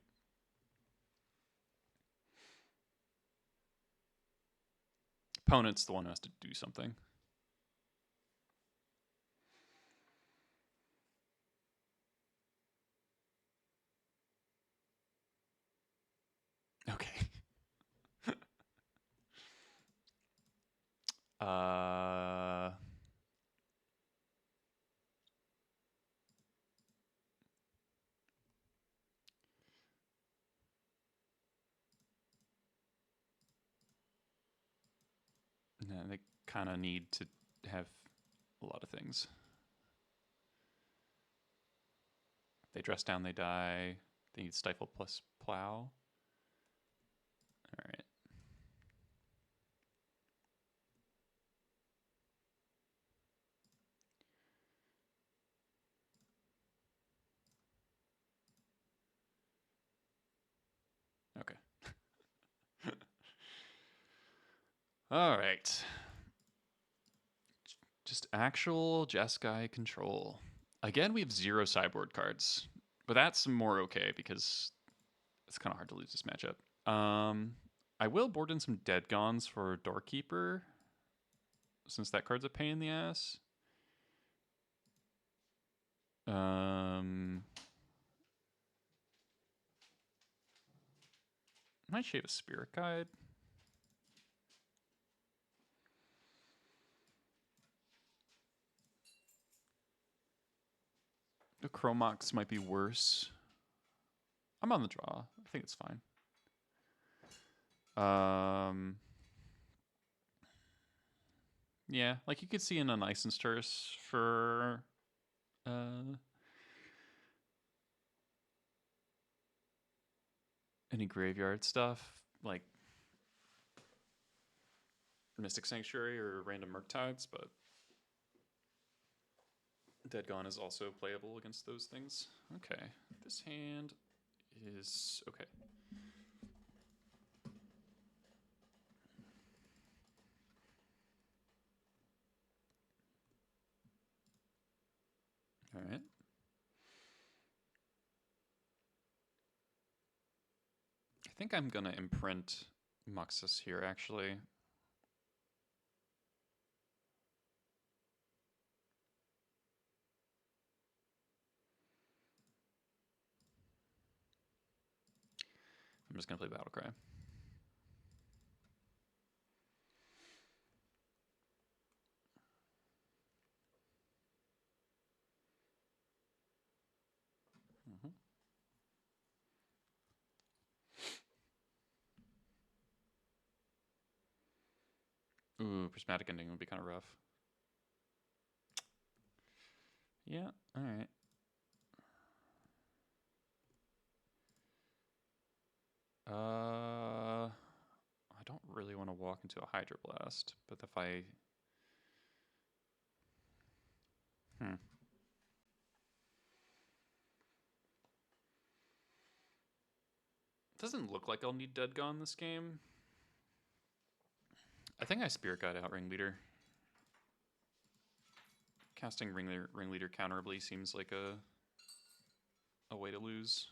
A: Opponent's the one who has to do something. Okay. Yeah, they kind of need to have a lot of things. They dress down, they die. They need stifle plus plow. All right. Okay. All right. Just actual Jeskai Control. Again, we have 0 sideboard cards, but that's more okay because it's kind of hard to lose this matchup. I will board in some Dead Gons for Doorkeeper, since that card's a pain in the ass. Might shave a Spirit Guide. The Chromox might be worse. I'm on the draw. I think it's fine. Yeah, like you could see in an Ice and Sturce for any graveyard stuff, like Mystic Sanctuary or random Murktides, but Dead Gone is also playable against those things. Okay, this hand is okay. All right. I think I'm gonna imprint Muxus here, actually. I'm just gonna play Battlecry. Ooh, Prismatic Ending would be kind of rough. Yeah, all right. I don't really want to walk into a Hydroblast, but if I... Doesn't look like I'll need Dead Gone this game. I think I Spirit Guide out Ringleader. Casting Ringleader counterably seems like a way to lose.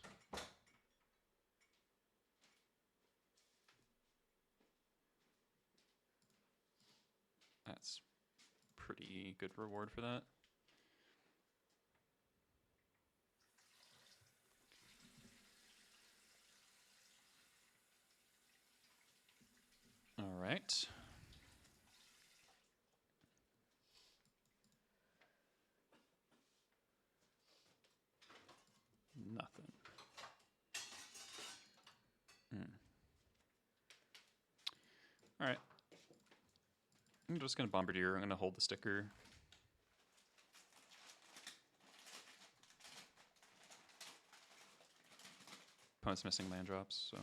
A: That's pretty good reward for that. All right. I'm just gonna Bombardier. I'm gonna hold the sticker. Opponent's missing land drops, so.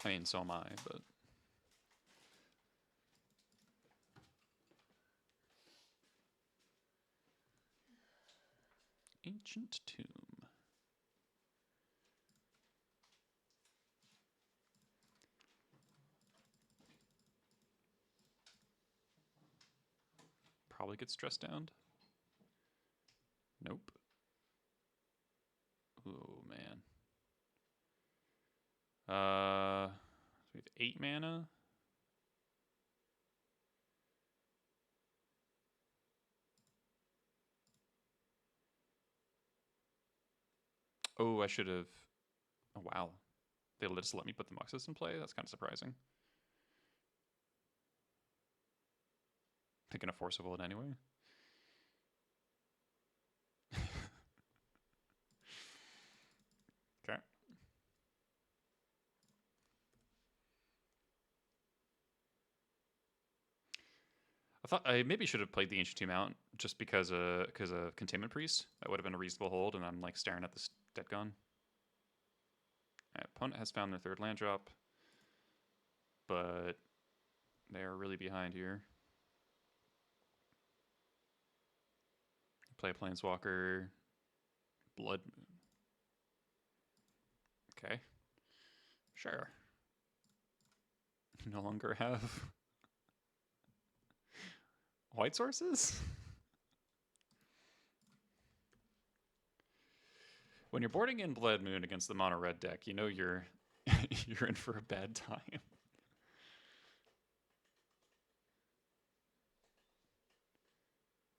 A: I mean, so am I, but. Ancient Tomb. Probably gets stressed down. Nope. Oh man. We have 8 mana. Oh, I should have. Oh wow, they just let me put the Muxus in play. That's kind of surprising. They're gonna force a bullet anyway. Okay. I thought I maybe should have played the Ancient Tomb out just because of Containment Priest. That would have been a reasonable hold, and I'm like staring at this dead gun. Opponent has found their 3rd land drop, but they are really behind here. Play a Planeswalker, Blood Moon. Okay, sure. No longer have white sources? When you're boarding in Blood Moon against the mono red deck, you know you're you're in for a bad time.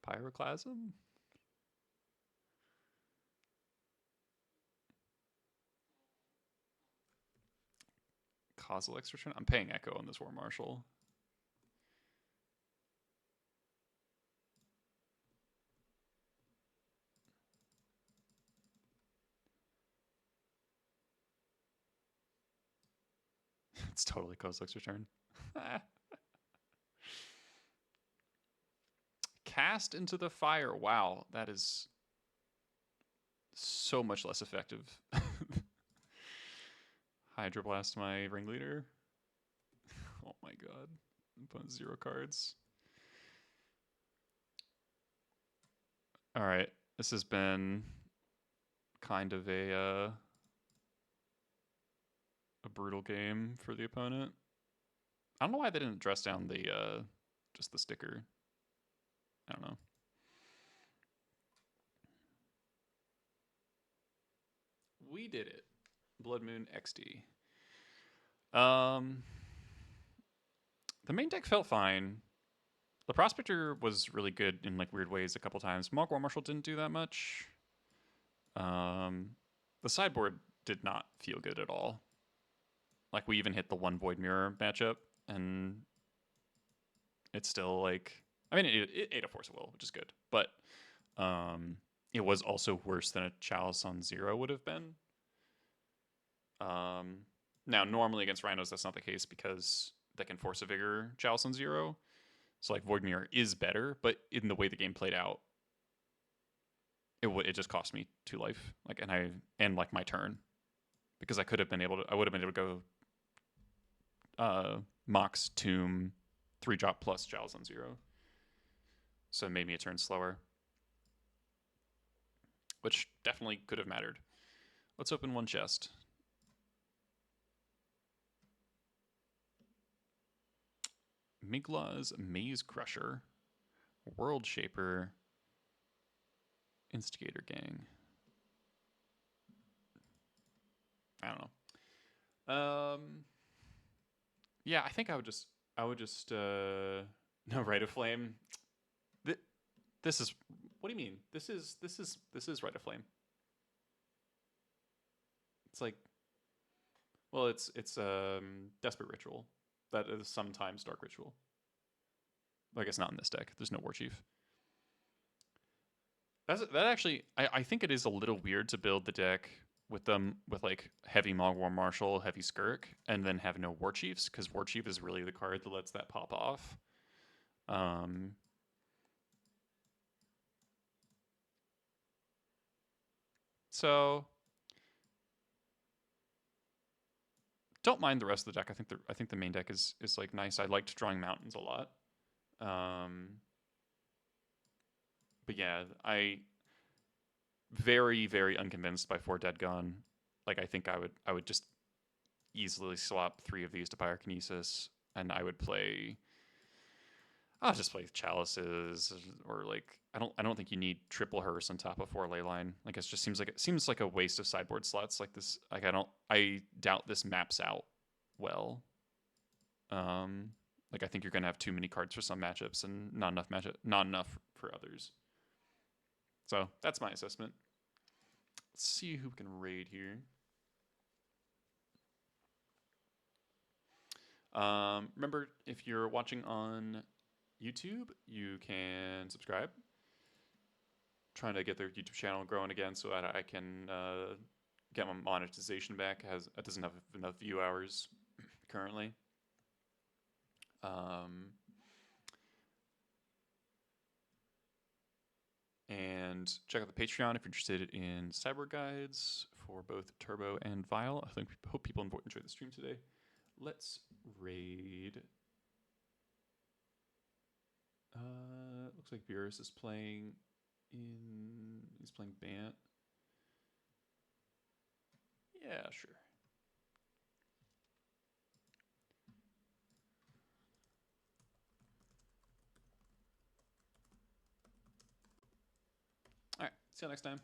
A: Pyroclasm? Causal extra turn? I'm paying Echo on this War Marshal. It's totally Kozilek's return. Cast into the fire. Wow, that is so much less effective. Hydroblast my ringleader. Oh my god. Opponent 0 cards. Alright, this has been kind of a brutal game for the opponent. I don't know why they didn't dress down the just the sticker. I don't know. We did it. Blood Moon XD. The main deck felt fine. The Prospector was really good in like weird ways a couple times. War Marshal didn't do that much. The sideboard did not feel good at all. Like we even hit the 1 Void Mirror matchup, and it's still like, I mean, it ate a Force of Will, which is good, but it was also worse than a Chalice on 0 would have been. Now, normally against Rhinos, that's not the case because they can Force a Vigor Chalice on 0. So like Void Mirror is better, but in the way the game played out, it just cost me 2 life, like, and like my turn, because I would have been able to go Mox, Tomb, 3-drop plus Chalice on 0. So it made me a turn slower, which definitely could have mattered. Let's open one chest. Migla's Maze Crusher, World Shaper, Instigator Gang. I don't know. Yeah, I think I would just no, Rite of Flame. This is, what do you mean? This is Rite of Flame. It's like, well, it's Desperate Ritual. That is sometimes Dark Ritual. I guess not in this deck. There's no War Chief. That actually, I think it is a little weird to build the deck with them with like heavy Mogwar Marshal, heavy Skirk, and then have no War Chiefs, because War Chief is really the card that lets that pop off. So don't mind the rest of the deck. I think the main deck is like nice. I liked drawing mountains a lot. But yeah, I very unconvinced by 4 Dead Gone. Like I think I would just easily swap 3 of these to Pyrokinesis, and I would play. I'll just play Chalices, or like I don't think you need triple Hearse on top of 4 Leyline. Like it just seems like a waste of sideboard slots like this. Like I doubt this maps out well. Like I think you're gonna have too many cards for some matchups and not enough for others. So that's my assessment. Let's see who can raid here. Remember, if you're watching on YouTube, you can subscribe. Trying to get their YouTube channel growing again so that I can get my monetization back. It doesn't have enough view hours currently. And check out the Patreon if you're interested in sideboard guides for both Turbo and Vial. Hope people enjoyed the stream today. Let's raid. Looks like Beerus is playing he's playing Bant. Yeah, sure. All right, see you next time.